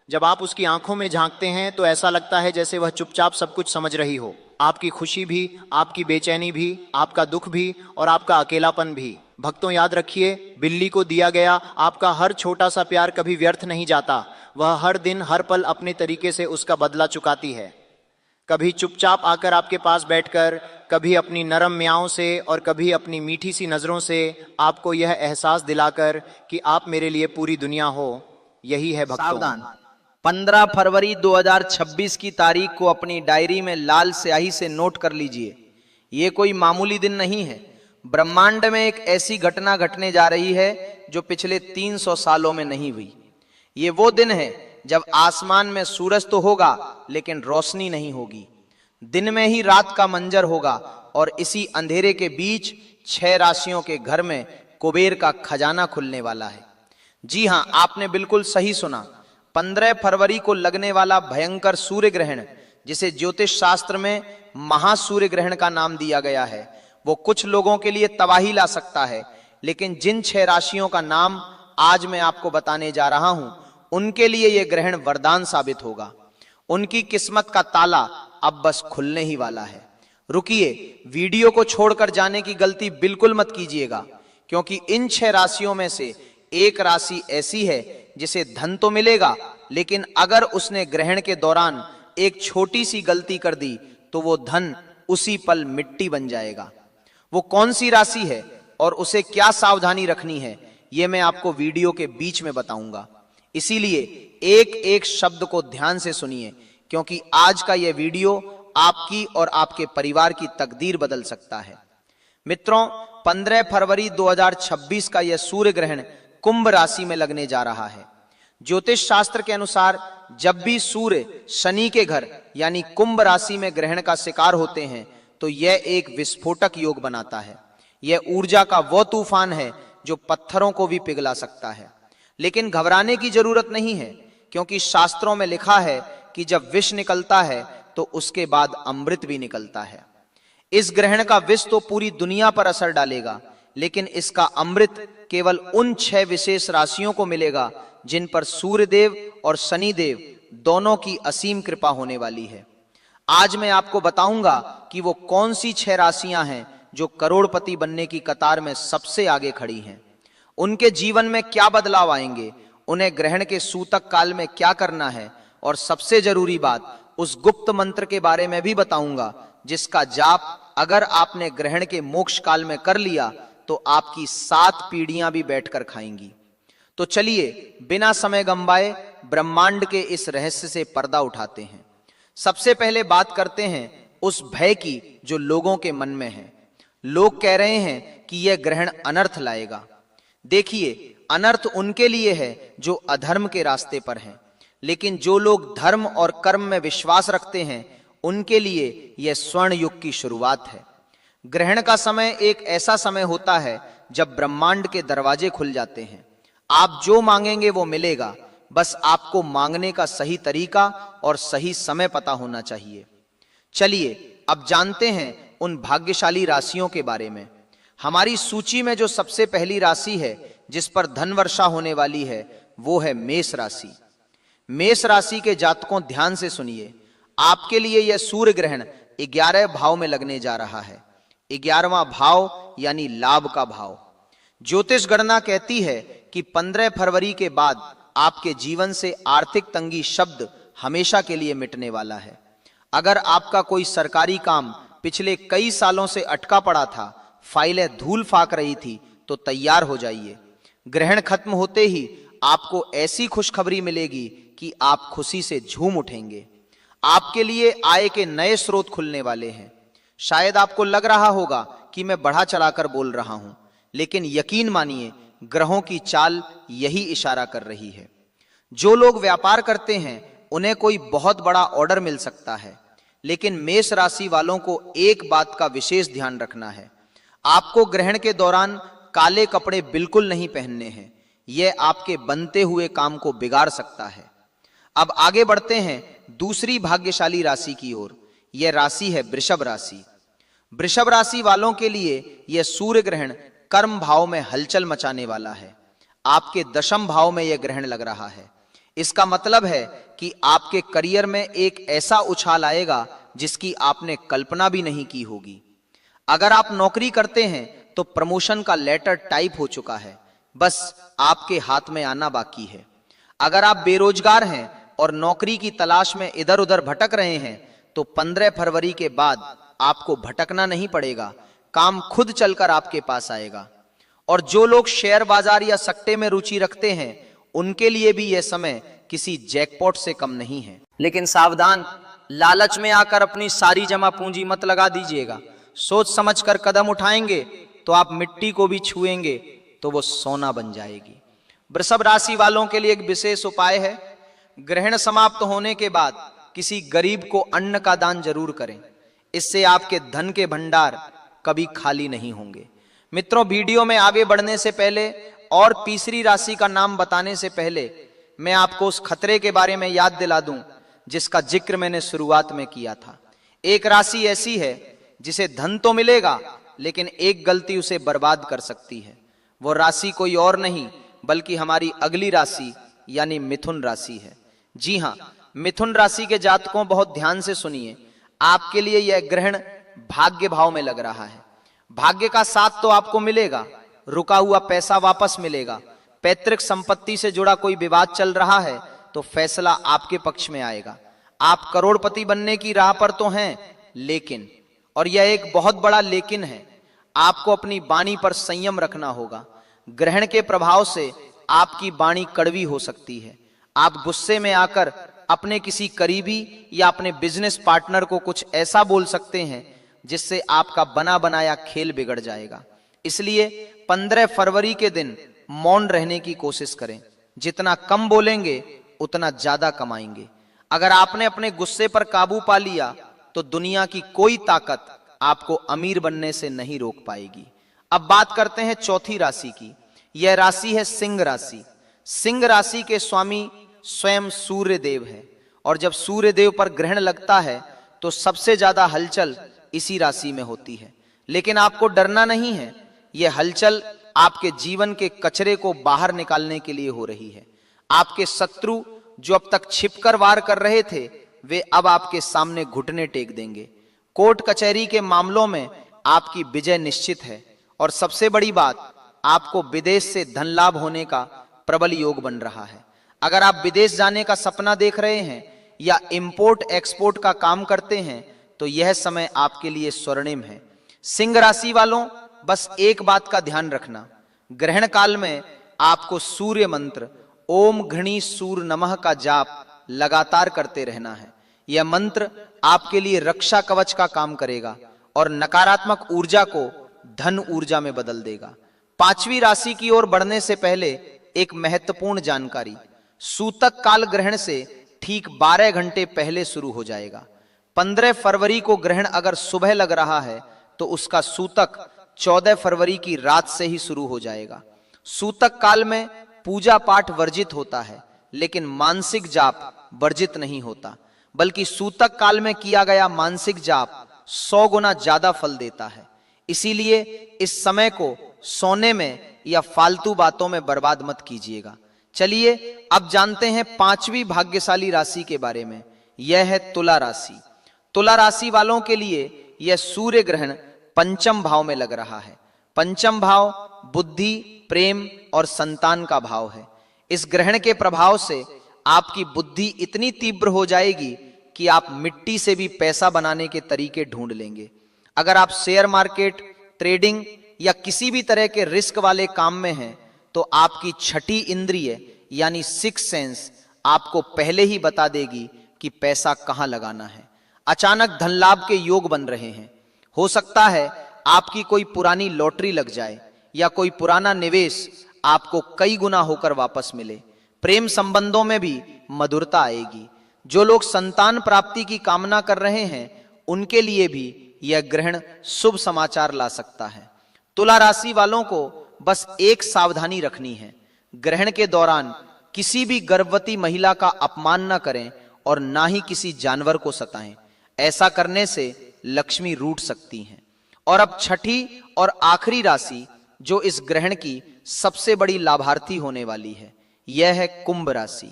जब आप उसकी आंखों में झांकते हैं तो ऐसा लगता है जैसे वह चुपचाप सब कुछ समझ रही हो, आपकी खुशी भी, आपकी बेचैनी भी, आपका दुख भी और आपका अकेलापन भी। भक्तों, याद रखिए, बिल्ली को दिया गया आपका हर छोटा सा प्यार कभी व्यर्थ नहीं जाता। वह हर दिन, हर पल अपने तरीके से उसका बदला चुकाती है। कभी चुपचाप आकर आपके पास बैठकर, कभी अपनी नरम म्याऊं से और कभी अपनी मीठी सी नजरों से आपको यह एहसास दिलाकर कि आप मेरे लिए पूरी दुनिया हो। यही है भक्तों। सावधान, 15 फरवरी 2026 की तारीख को अपनी डायरी में लाल स्याही से नोट कर लीजिए। ये कोई मामूली दिन नहीं है। ब्रह्मांड में एक ऐसी घटना घटने जा रही है जो पिछले 300 सालों में नहीं हुई। ये वो दिन है जब आसमान में सूरज तो होगा लेकिन रोशनी नहीं होगी। दिन में ही रात का मंजर होगा और इसी अंधेरे के बीच 6 राशियों के घर में कुबेर का खजाना खुलने वाला है। जी हां, आपने बिल्कुल सही सुना। 15 फरवरी को लगने वाला भयंकर सूर्य ग्रहण, जिसे ज्योतिष शास्त्र में महासूर्य ग्रहण का नाम दिया गया है, वो कुछ लोगों के लिए तबाही ला सकता है। लेकिन जिन 6 राशियों का नाम आज मैं आपको बताने जा रहा हूं, उनके लिए यह ग्रहण वरदान साबित होगा। उनकी किस्मत का ताला अब बस खुलने ही वाला है। रुकिए, वीडियो को छोड़कर जाने की गलती बिल्कुल मत कीजिएगा, क्योंकि इन 6 राशियों में से एक राशि ऐसी है जिसे धन तो मिलेगा, लेकिन अगर उसने ग्रहण के दौरान एक छोटी सी गलती कर दी तो वो धन उसी पल मिट्टी बन जाएगा। वो कौन सी राशि है और उसे क्या सावधानी रखनी है, ये मैं आपको वीडियो के बीच में बताऊंगा। इसीलिए एक एक शब्द को ध्यान से सुनिए, क्योंकि आज का यह वीडियो आपकी और आपके परिवार की तकदीर बदल सकता है। मित्रों, 15 फरवरी 2026 का यह सूर्य ग्रहण कुंभ राशि में लगने जा रहा है। ज्योतिष शास्त्र के अनुसार जब भी सूर्य शनि के घर यानी कुंभ राशि में ग्रहण का शिकार होते हैं तो यह एक विस्फोटक योग बनाता है। यह ऊर्जा का वो तूफान है जो पत्थरों को भी पिघला सकता है। लेकिन घबराने की जरूरत नहीं है, क्योंकि शास्त्रों में लिखा है कि जब विष निकलता है तो उसके बाद अमृत भी निकलता है। इस ग्रहण का विष तो पूरी दुनिया पर असर डालेगा, लेकिन इसका अमृत केवल उन 6 विशेष राशियों को मिलेगा जिन पर सूर्यदेव और शनिदेव दोनों की असीम कृपा होने वाली है। आज मैं आपको बताऊंगा कि वो कौन सी 6 राशियां हैं जो करोड़पति बनने की कतार में सबसे आगे खड़ी हैं। उनके जीवन में क्या बदलाव आएंगे, उन्हें ग्रहण के सूतक काल में क्या करना है, और सबसे जरूरी बात, उस गुप्त मंत्र के बारे में भी बताऊंगा जिसका जाप अगर आपने ग्रहण के मोक्ष काल में कर लिया तो आपकी 7 पीढ़ियां भी बैठकर खाएंगी। तो चलिए बिना समय गंवाए ब्रह्मांड के इस रहस्य से पर्दा उठाते हैं। सबसे पहले बात करते हैं उस भय की जो लोगों के मन में है। लोग कह रहे हैं कि यह ग्रहण अनर्थ लाएगा। देखिए, अनर्थ उनके लिए है जो अधर्म के रास्ते पर हैं, लेकिन जो लोग धर्म और कर्म में विश्वास रखते हैं उनके लिए यह स्वर्ण युग की शुरुआत है। ग्रहण का समय एक ऐसा समय होता है जब ब्रह्मांड के दरवाजे खुल जाते हैं। आप जो मांगेंगे वो मिलेगा, बस आपको मांगने का सही तरीका और सही समय पता होना चाहिए। चलिए अब जानते हैं उन भाग्यशाली राशियों के बारे में। हमारी सूची में जो सबसे पहली राशि है जिस पर धन वर्षा होने वाली है वो है मेष राशि। मेष राशि के जातकों ध्यान से सुनिए, आपके लिए यह सूर्य ग्रहण 11 भाव में लगने जा रहा है। 11वां भाव यानी लाभ का भाव। ज्योतिष गणना कहती है कि 15 फरवरी के बाद आपके जीवन से आर्थिक तंगी शब्द हमेशा के लिए मिटने वाला है। अगर आपका कोई सरकारी काम पिछले कई सालों से अटका पड़ा था, फाइलें धूल फाक रही थी, तो तैयार हो जाइए। ग्रहण खत्म होते ही आपको ऐसी खुशखबरी मिलेगी कि आप खुशी से झूम उठेंगे। आपके लिए आय के नए स्रोत खुलने वाले हैं। शायद आपको लग रहा होगा कि मैं बढ़ा चढ़ाकर बोल रहा हूं, लेकिन यकीन मानिए ग्रहों की चाल यही इशारा कर रही है। जो लोग व्यापार करते हैं उन्हें कोई बहुत बड़ा ऑर्डर मिल सकता है, लेकिन मेष राशि वालों को एक बात का विशेष ध्यान रखना है। आपको ग्रहण के दौरान काले कपड़े बिल्कुल नहीं पहनने हैं। यह आपके बनते हुए काम को बिगाड़ सकता है। अब आगे बढ़ते हैं दूसरी भाग्यशाली राशि की ओर। यह राशि है वृषभ राशि। वृषभ राशि वालों के लिए यह सूर्य ग्रहण कर्म भाव में हलचल मचाने वाला है। आपके दशम भाव में यह ग्रहण लग रहा है। इसका मतलब है कि आपके करियर में एक ऐसा उछाल आएगा जिसकी आपने कल्पना भी नहीं की होगी। अगर आप नौकरी करते हैं तो प्रमोशन का लेटर टाइप हो चुका है, बस आपके हाथ में आना बाकी है। अगर आप बेरोजगार हैं और नौकरी की तलाश में इधर उधर भटक रहे हैं तो 15 फरवरी के बाद आपको भटकना नहीं पड़ेगा, काम खुद चलकर आपके पास आएगा। और जो लोग शेयर बाजार या सट्टे में रुचि रखते हैं उनके लिए भी यह समय किसी जैकपॉट से कम नहीं है। लेकिन सावधान, लालच में आकर अपनी सारी जमा पूंजी मत लगा दीजिएगा। सोच समझकर कदम उठाएंगे तो आप मिट्टी को भी छुएंगे तो वो सोना बन जाएगी। वृषभ राशि वालों के लिए एक विशेष उपाय है, ग्रहण समाप्त होने के बाद किसी गरीब को अन्न का दान जरूर करें। इससे आपके धन के भंडार कभी खाली नहीं होंगे। मित्रों, वीडियो में आगे बढ़ने से पहले और तीसरी राशि का नाम बताने से पहले मैं आपको उस खतरे के बारे में याद दिला दूं जिसका जिक्र मैंने शुरुआत में किया था। एक राशि ऐसी है जिसे धन तो मिलेगा लेकिन एक गलती उसे बर्बाद कर सकती है। वो राशि कोई और नहीं बल्कि हमारी अगली राशि यानी मिथुन राशि है। जी हां, मिथुन राशि के जातकों बहुत ध्यान से सुनिए। आपके लिए यह ग्रहण भाग्य भाव में लग रहा है। भाग्य का साथ तो आपको मिलेगा, रुका हुआ पैसा वापस मिलेगा। पैतृक संपत्ति से जुड़ा कोई विवाद चल रहा है तो फैसला आपके पक्ष में आएगा। आप करोड़पति बनने की राह पर तो हैं, लेकिन, और यह एक बहुत बड़ा लेकिन है, आपको अपनी वाणी पर संयम रखना होगा। ग्रहण के प्रभाव से आपकी वाणी कड़वी हो सकती है। आप गुस्से में आकर अपने किसी करीबी या अपने बिजनेस पार्टनर को कुछ ऐसा बोल सकते हैं जिससे आपका बना बनाया खेल बिगड़ जाएगा। इसलिए 15 फरवरी के दिन मौन रहने की कोशिश करें। जितना कम बोलेंगे उतना ज्यादा कमाएंगे। अगर आपने अपने गुस्से पर काबू पा लिया तो दुनिया की कोई ताकत आपको अमीर बनने से नहीं रोक पाएगी। अब बात करते हैं चौथी राशि की। यह राशि है सिंह राशि। सिंह राशि के स्वामी स्वयं सूर्य देव है, और जब सूर्य देव पर ग्रहण लगता है तो सबसे ज्यादा हलचल इसी राशि में होती है। लेकिन आपको डरना नहीं है, यह हलचल आपके जीवन के कचरे को बाहर निकालने के लिए हो रही है। आपके शत्रु जो अब तक छिपकर वार कर रहे थे वे अब आपके सामने घुटने टेक देंगे। कोर्ट कचहरी के मामलों में आपकी विजय निश्चित है, और सबसे बड़ी बात, आपको विदेश से धन लाभ होने का प्रबल योग बन रहा है। अगर आप विदेश जाने का सपना देख रहे हैं या इंपोर्ट एक्सपोर्ट का काम करते हैं तो यह समय आपके लिए स्वर्णिम है। सिंह राशि वालों, बस एक बात का ध्यान रखना, ग्रहण काल में आपको सूर्य मंत्र ओम घृणी सूर्य नमः का जाप लगातार करते रहना है। यह मंत्र आपके लिए रक्षा कवच का काम करेगा और नकारात्मक ऊर्जा को धन ऊर्जा में बदल देगा। पांचवी राशि की ओर बढ़ने से पहले एक महत्वपूर्ण जानकारी, सूतक काल ग्रहण से ठीक 12 घंटे पहले शुरू हो जाएगा। 15 फरवरी को ग्रहण अगर सुबह लग रहा है तो उसका सूतक 14 फरवरी की रात से ही शुरू हो जाएगा। सूतक काल में पूजा पाठ वर्जित होता है, लेकिन मानसिक जाप वर्जित नहीं होता, बल्कि सूतक काल में किया गया मानसिक जाप 100 गुना ज्यादा फल देता है। इसीलिए इस समय को सोने में या फालतू बातों में बर्बाद मत कीजिएगा। चलिए अब जानते हैं 5वीं भाग्यशाली राशि के बारे में। यह है तुला राशि। तुला राशि वालों के लिए यह सूर्य ग्रहण पंचम भाव में लग रहा है। पंचम भाव बुद्धि, प्रेम और संतान का भाव है। इस ग्रहण के प्रभाव से आपकी बुद्धि इतनी तीव्र हो जाएगी कि आप मिट्टी से भी पैसा बनाने के तरीके ढूंढ लेंगे। अगर आप शेयर मार्केट, ट्रेडिंग या किसी भी तरह के रिस्क वाले काम में हैं तो आपकी छठी इंद्रिय यानी सिक्स सेंस आपको पहले ही बता देगी कि पैसा कहां लगाना है। अचानक धन लाभ के योग बन रहे हैं। हो सकता है आपकी कोई पुरानी लॉटरी लग जाए या कोई पुराना निवेश आपको कई गुना होकर वापस मिले। प्रेम संबंधों में भी मधुरता आएगी। जो लोग संतान प्राप्ति की कामना कर रहे हैं उनके लिए भी यह ग्रहण शुभ समाचार ला सकता है। तुला राशि वालों को बस एक सावधानी रखनी है, ग्रहण के दौरान किसी भी गर्भवती महिला का अपमान न करें और ना ही किसी जानवर को सताएं। ऐसा करने से लक्ष्मी रूठ सकती हैं। और अब छठी और आखिरी राशि जो इस ग्रहण की सबसे बड़ी लाभार्थी होने वाली है, यह है कुंभ राशि।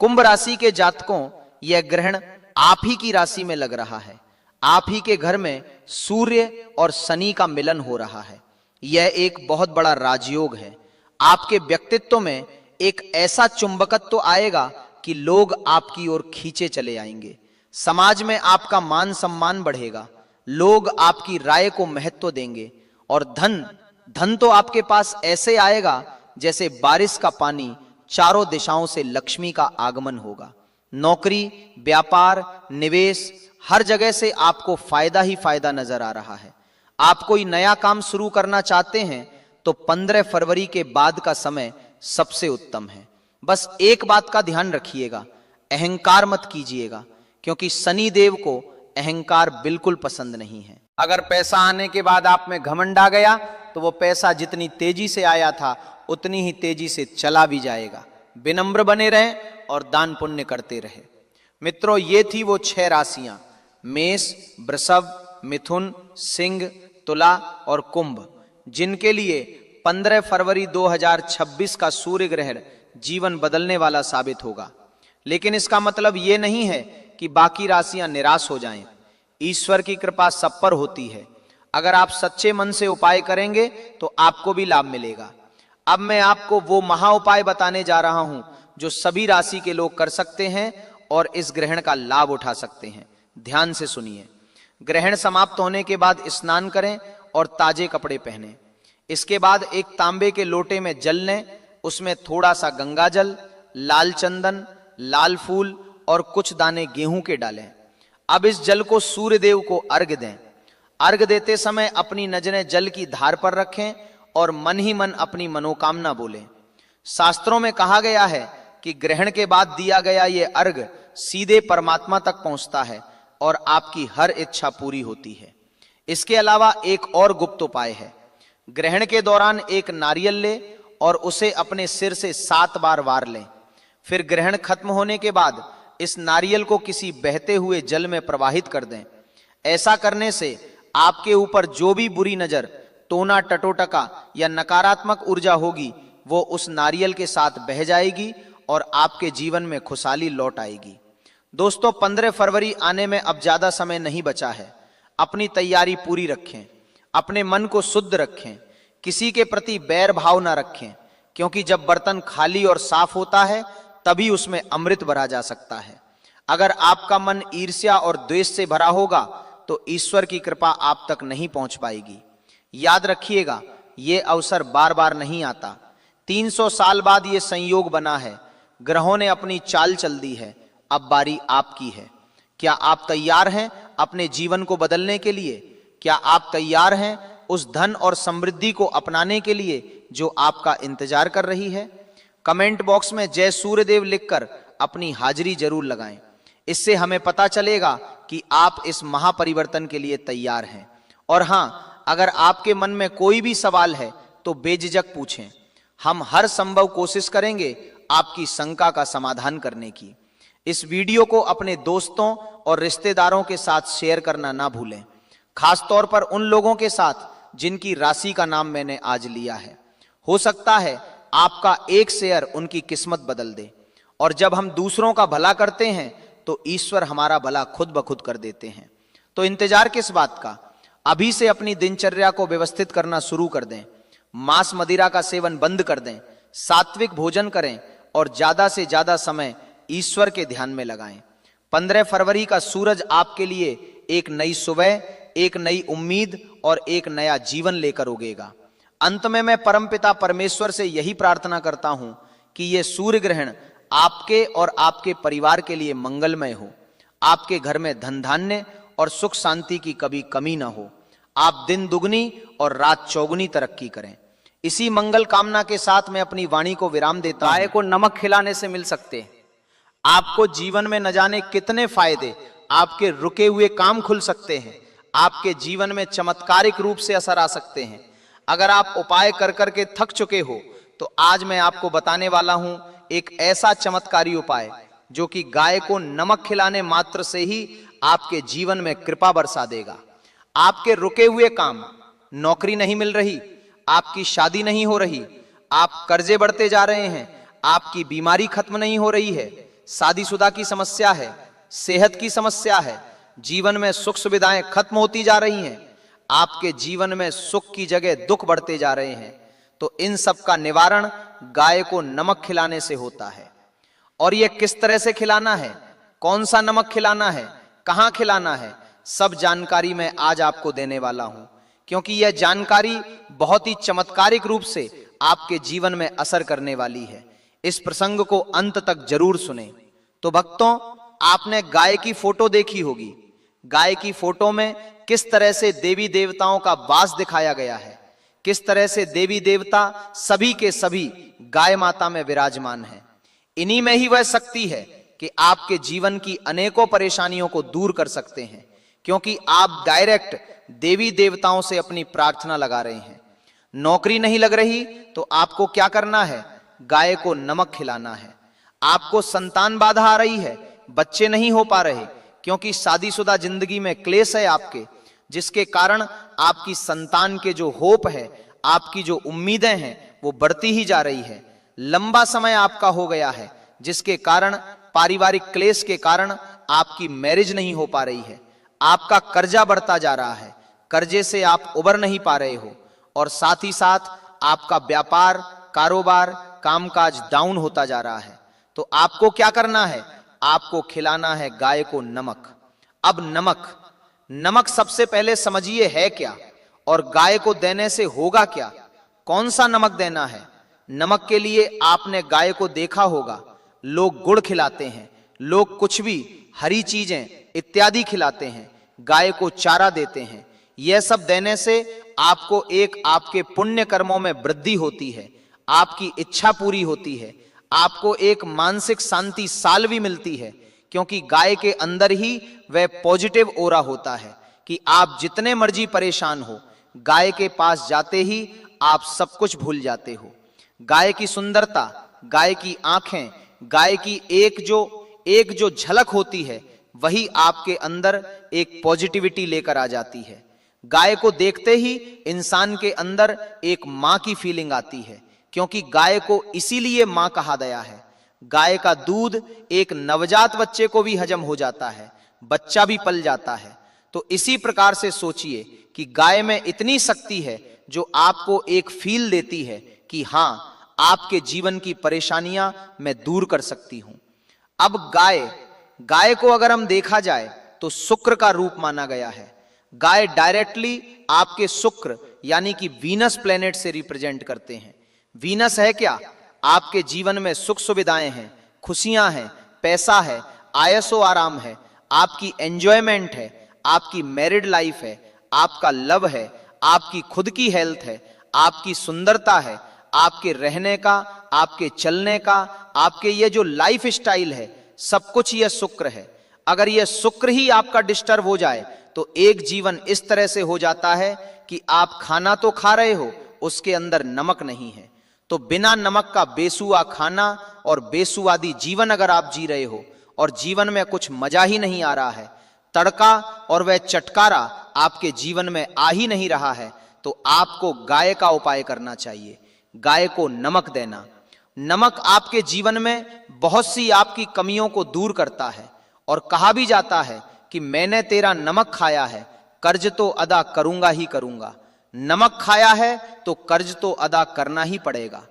कुंभ राशि के जातकों यह ग्रहण आप ही की राशि में लग रहा है। आप ही के घर में सूर्य और शनि का मिलन हो रहा है। यह एक बहुत बड़ा राजयोग है। आपके व्यक्तित्व में एक ऐसा चुंबकत्व आएगा कि लोग आपकी ओर खींचे चले आएंगे। समाज में आपका मान सम्मान बढ़ेगा। लोग आपकी राय को महत्व देंगे। और धन तो आपके पास ऐसे आएगा जैसे बारिश का पानी, चारों दिशाओं से लक्ष्मी का आगमन होगा। नौकरी, व्यापार, निवेश, हर जगह से आपको फायदा ही फायदा नजर आ रहा है। आप कोई नया काम शुरू करना चाहते हैं तो 15 फरवरी के बाद का समय सबसे उत्तम है। बस एक बात का ध्यान रखिएगा, अहंकार मत कीजिएगा, क्योंकि शनि देव को अहंकार बिल्कुल पसंद नहीं है। अगर पैसा आने के बाद आप में घमंड आ गया तो वो पैसा जितनी तेजी से आया था उतनी ही तेजी से चला भी जाएगा। विनम्र बने रहें और दान पुण्य करते रहे। मित्रों, ये थी वो 6 राशियां, मेष, वृषभ, मिथुन, सिंह, तुला और कुंभ, जिनके लिए 15 फरवरी 2026 का सूर्य ग्रहण जीवन बदलने वाला साबित होगा। लेकिन इसका मतलब ये नहीं है कि बाकी राशियां निराश हो जाएं। ईश्वर की कृपा सब पर होती है। अगर आप सच्चे मन से उपाय करेंगे तो आपको भी लाभ मिलेगा। अब मैं आपको वो महा उपाय बताने जा रहा हूं जो सभी राशि के लोग कर सकते हैं और इस ग्रहण का लाभ उठा सकते हैं। ध्यान से सुनिए। ग्रहण समाप्त होने के बाद स्नान करें और ताजे कपड़े पहनें। इसके बाद एक तांबे के लोटे में जल लें, उसमें थोड़ा सा गंगा जल, लाल चंदन, लाल फूल और कुछ दाने गेहूं के डालें। अब इस जल को सूर्य देव को अर्घ दें। अर्घ देते समय अपनी नजरें जल की धार पर रखें और मन ही मन अपनी मनोकामना बोलें। शास्त्रों में कहा गया है कि ग्रहण के बाद दिया गया ये अर्घ सीधे परमात्मा तक पहुंचता है और आपकी हर इच्छा पूरी होती है। इसके अलावा एक और गुप्त उपाय है। ग्रहण के दौरान एक नारियल ले और उसे अपने सिर से 7 बार वार लें। फिर ग्रहण खत्म होने के बाद इस नारियल को किसी बहते हुए जल में प्रवाहित कर दें। ऐसा करने से आपके ऊपर जो भी बुरी नजर, टोना टटोटका या नकारात्मक ऊर्जा होगी वो उस नारियल के साथ बह जाएगी और आपके जीवन में खुशहाली लौट आएगी। दोस्तों, 15 फरवरी आने में अब ज्यादा समय नहीं बचा है। अपनी तैयारी पूरी रखें, अपने मन को शुद्ध रखें, किसी के प्रति बैर भाव ना रखें, क्योंकि जब बर्तन खाली और साफ होता है तभी उसमें अमृत भरा जा सकता है। अगर आपका मन ईर्ष्या और द्वेष से भरा होगा तो ईश्वर की कृपा आप तक नहीं पहुंच पाएगी। याद रखिएगा, ये अवसर बार बार नहीं आता। 300 साल बाद ये संयोग बना है। ग्रहों ने अपनी चाल चल दी है। अब बारी आपकी है। क्या आप तैयार हैं अपने जीवन को बदलने के लिए? क्या आप तैयार हैं उस धन और समृद्धि को अपनाने के लिए जो आपका इंतजार कर रही है? कमेंट बॉक्स में जय सूर्यदेव लिखकर अपनी हाजिरी जरूर लगाएं। इससे हमें पता चलेगा कि आप इस महापरिवर्तन के लिए तैयार हैं। और हां, अगर आपके मन में कोई भी सवाल है तो बेझिझक पूछें। हम हर संभव कोशिश करेंगे आपकी शंका का समाधान करने की। इस वीडियो को अपने दोस्तों और रिश्तेदारों के साथ शेयर करना ना भूलें, खासतौर पर उन लोगों के साथ जिनकी राशि का नाम मैंने आज लिया है। हो सकता है आपका एक शेयर उनकी किस्मत बदल दे। और जब हम दूसरों का भला करते हैं तो ईश्वर हमारा भला खुद ब खुद कर देते हैं। तो इंतजार किस बात का, अभी से अपनी दिनचर्या को व्यवस्थित करना शुरू कर दें। मांस मदिरा का सेवन बंद कर दें, सात्विक भोजन करें और ज्यादा से ज्यादा समय ईश्वर के ध्यान में लगाएं। 15 फरवरी का सूरज आपके लिए एक नई सुबह, एक नई उम्मीद और एक नया जीवन लेकर उगेगा। अंत में मैं परमपिता परमेश्वर से यही प्रार्थना करता हूं कि यह सूर्य ग्रहण आपके और आपके परिवार के लिए मंगलमय हो। आपके घर में धन धान्य और सुख शांति की कभी कमी ना हो। आप दिन दुगनी और रात चौगुनी तरक्की करें। इसी मंगल कामना के साथ मैं अपनी वाणी को विराम देता हूं। गाय को नमक खिलाने से मिल सकते हैं आपको जीवन में न जाने कितने फायदे, आपके रुके हुए काम खुल सकते हैं, आपके जीवन में चमत्कारिक रूप से असर आ सकते हैं। अगर आप उपाय कर करके थक चुके हो तो आज मैं आपको बताने वाला हूं एक ऐसा चमत्कारी उपाय जो कि गाय को नमक खिलाने मात्र से ही आपके जीवन में कृपा बरसा देगा। आपके रुके हुए काम, नौकरी नहीं मिल रही, आपकी शादी नहीं हो रही, आप कर्जे बढ़ते जा रहे हैं, आपकी बीमारी खत्म नहीं हो रही है, शादीशुदा की समस्या है, सेहत की समस्या है, जीवन में सुख सुविधाएं खत्म होती जा रही हैं, आपके जीवन में सुख की जगह दुख बढ़ते जा रहे हैं, तो इन सब का निवारण गाय को नमक खिलाने से होता है। और यह किस तरह से खिलाना है, कौन सा नमक खिलाना है, कहां खिलाना है, सब जानकारी मैं आज आपको देने वाला हूं, क्योंकि यह जानकारी बहुत ही चमत्कारिक रूप से आपके जीवन में असर करने वाली है। इस प्रसंग को अंत तक जरूर सुने। तो भक्तों, आपने गाय की फोटो देखी होगी। गाय की फोटो में किस तरह से देवी देवताओं का वास दिखाया गया है, किस तरह से देवी देवता सभी के सभी गाय माता में विराजमान हैं। इन्हीं में ही वह शक्ति है कि आपके जीवन की अनेकों परेशानियों को दूर कर सकते हैं, क्योंकि आप डायरेक्ट देवी देवताओं से अपनी प्रार्थना लगा रहे हैं। नौकरी नहीं लग रही तो आपको क्या करना है, गाय को नमक खिलाना है। आपको संतान बाधा आ रही है, बच्चे नहीं हो पा रहे क्योंकि शादीशुदा जिंदगी में क्लेश है आपके, जिसके कारण आपकी संतान के जो होप है, आपकी जो उम्मीदें हैं वो बढ़ती ही जा रही है। लंबा समय आपका हो गया है जिसके कारण पारिवारिक क्लेश के कारण आपकी मैरिज नहीं हो पा रही है। आपका कर्जा बढ़ता जा रहा है, कर्जे से आप उबर नहीं पा रहे हो, और साथ ही साथ आपका व्यापार, कारोबार, कामकाज डाउन होता जा रहा है। तो आपको क्या करना है, आपको खिलाना है गाय को नमक। अब नमक सबसे पहले समझिए है क्या, और गाय को देने से होगा क्या, कौन सा नमक देना है। नमक के लिए आपने गाय को देखा होगा, लोग गुड़ खिलाते हैं, लोग कुछ भी हरी चीजें इत्यादि खिलाते हैं, गाय को चारा देते हैं। यह सब देने से आपको एक आपके पुण्य कर्मों में वृद्धि होती है, आपकी इच्छा पूरी होती है, आपको एक मानसिक शांति साल भी मिलती है, क्योंकि गाय के अंदर ही वह पॉजिटिव ओरा होता है कि आप जितने मर्जी परेशान हो, गाय के पास जाते ही आप सब कुछ भूल जाते हो। गाय की सुंदरता, गाय की आंखें, गाय की एक जो झलक होती है, वही आपके अंदर एक पॉजिटिविटी लेकर आ जाती है। गाय को देखते ही इंसान के अंदर एक मां की फीलिंग आती है, क्योंकि गाय को इसीलिए मां कहा गया है। गाय का दूध एक नवजात बच्चे को भी हजम हो जाता है, बच्चा भी पल जाता है। तो इसी प्रकार से सोचिए कि गाय में इतनी शक्ति है जो आपको एक फील देती है कि हां, आपके जीवन की परेशानियां मैं दूर कर सकती हूं। अब गाय को अगर हम देखा जाए तो शुक्र का रूप माना गया है। गाय डायरेक्टली आपके शुक्र यानी कि वीनस प्लेनेट से रिप्रेजेंट करते हैं। वीनस है क्या, आपके जीवन में सुख सुविधाएं हैं, खुशियां हैं, पैसा है, आयसो आराम है, आपकी एंजॉयमेंट है, आपकी मैरिड लाइफ है, आपका लव है, आपकी खुद की हेल्थ है, आपकी सुंदरता है, आपके रहने का, आपके चलने का, आपके ये जो लाइफ स्टाइल है, सब कुछ यह शुक्र है। अगर यह शुक्र ही आपका डिस्टर्ब हो जाए तो एक जीवन इस तरह से हो जाता है कि आप खाना तो खा रहे हो, उसके अंदर नमक नहीं है। तो बिना नमक का बेसुआ खाना और बेसुआदी जीवन अगर आप जी रहे हो और जीवन में कुछ मजा ही नहीं आ रहा है, तड़का और वह चटकारा आपके जीवन में आ ही नहीं रहा है, तो आपको गाय का उपाय करना चाहिए। गाय को नमक देना। नमक आपके जीवन में बहुत सी आपकी कमियों को दूर करता है और कहा भी जाता है कि मैंने तेरा नमक खाया है, कर्ज तो अदा करूंगा ही करूंगा। नमक खाया है तो कर्ज तो अदा करना ही पड़ेगा।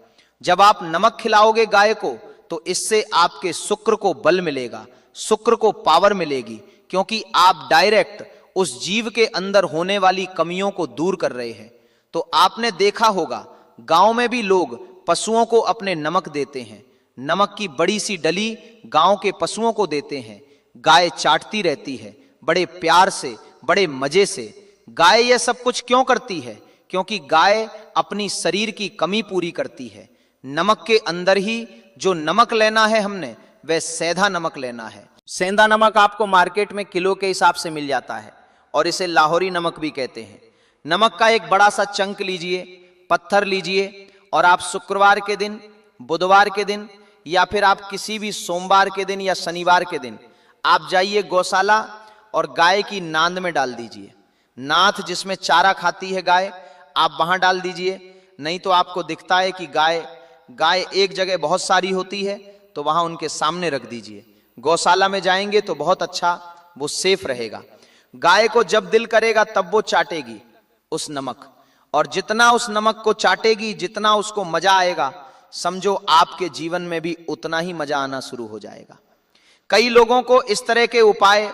जब आप नमक खिलाओगे गाय को तो इससे आपके शुक्र को बल मिलेगा, शुक्र को पावर मिलेगी, क्योंकि आप डायरेक्ट उस जीव के अंदर होने वाली कमियों को दूर कर रहे हैं। तो आपने देखा होगा गांव में भी लोग पशुओं को अपने नमक देते हैं। नमक की बड़ी सी डली गांव के पशुओं को देते हैं। गाय चाटती रहती है बड़े प्यार से, बड़े मजे से। गाय यह सब कुछ क्यों करती है? क्योंकि गाय अपनी शरीर की कमी पूरी करती है। नमक के अंदर ही जो नमक लेना है हमने, वह सेंधा नमक लेना है। सेंधा नमक आपको मार्केट में किलो के हिसाब से मिल जाता है और इसे लाहौरी नमक भी कहते हैं। नमक का एक बड़ा सा चंक लीजिए, पत्थर लीजिए और आप शुक्रवार के दिन, बुधवार के दिन या फिर आप किसी भी सोमवार के दिन या शनिवार के दिन आप जाइए गौशाला और गाय की नांद में डाल दीजिए। नाथ जिसमें चारा खाती है गाय, आप वहां डाल दीजिए। नहीं तो आपको दिखता है कि गाय एक जगह बहुत सारी होती है, तो वहां उनके सामने रख दीजिए। गौशाला में जाएंगे तो बहुत अच्छा, वो सेफ रहेगा। गाय को जब दिल करेगा तब वो चाटेगी उस नमक, और जितना उस नमक को चाटेगी, जितना उसको मजा आएगा, समझो आपके जीवन में भी उतना ही मजा आना शुरू हो जाएगा। कई लोगों को इस तरह के उपाय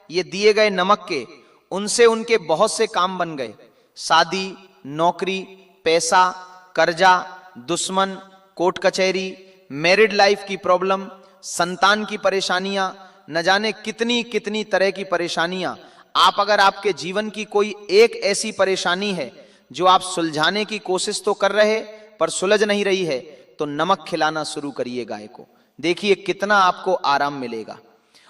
ये दिए गए नमक के, उनसे उनके बहुत से काम बन गए। शादी, नौकरी, पैसा, कर्जा, दुश्मन, कोर्ट कचहरी, मैरिड लाइफ की प्रॉब्लम, संतान की परेशानियां, न जाने कितनी कितनी तरह की परेशानियां। आप अगर आपके जीवन की कोई एक ऐसी परेशानी है जो आप सुलझाने की कोशिश तो कर रहे पर सुलझ नहीं रही है, तो नमक खिलाना शुरू करिए गाय को। देखिए कितना आपको आराम मिलेगा।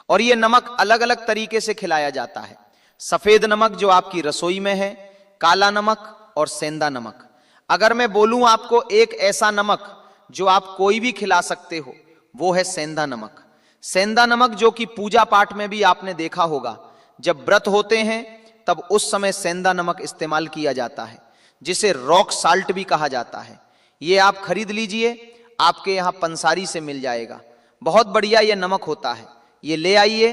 और ये नमक अलग अलग तरीके से खिलाया जाता है। सफेद नमक जो आपकी रसोई में है, काला नमक और सेंधा नमक। अगर मैं बोलूं आपको एक ऐसा नमक जो आप कोई भी खिला सकते हो, वो है सेंधा नमक। सेंधा नमक जो कि पूजा पाठ में भी आपने देखा होगा, जब व्रत होते हैं तब उस समय सेंधा नमक इस्तेमाल किया जाता है, जिसे रॉक साल्ट भी कहा जाता है। ये आप खरीद लीजिए, आपके यहां पंसारी से मिल जाएगा। बहुत बढ़िया ये नमक होता है। ये ले आइए,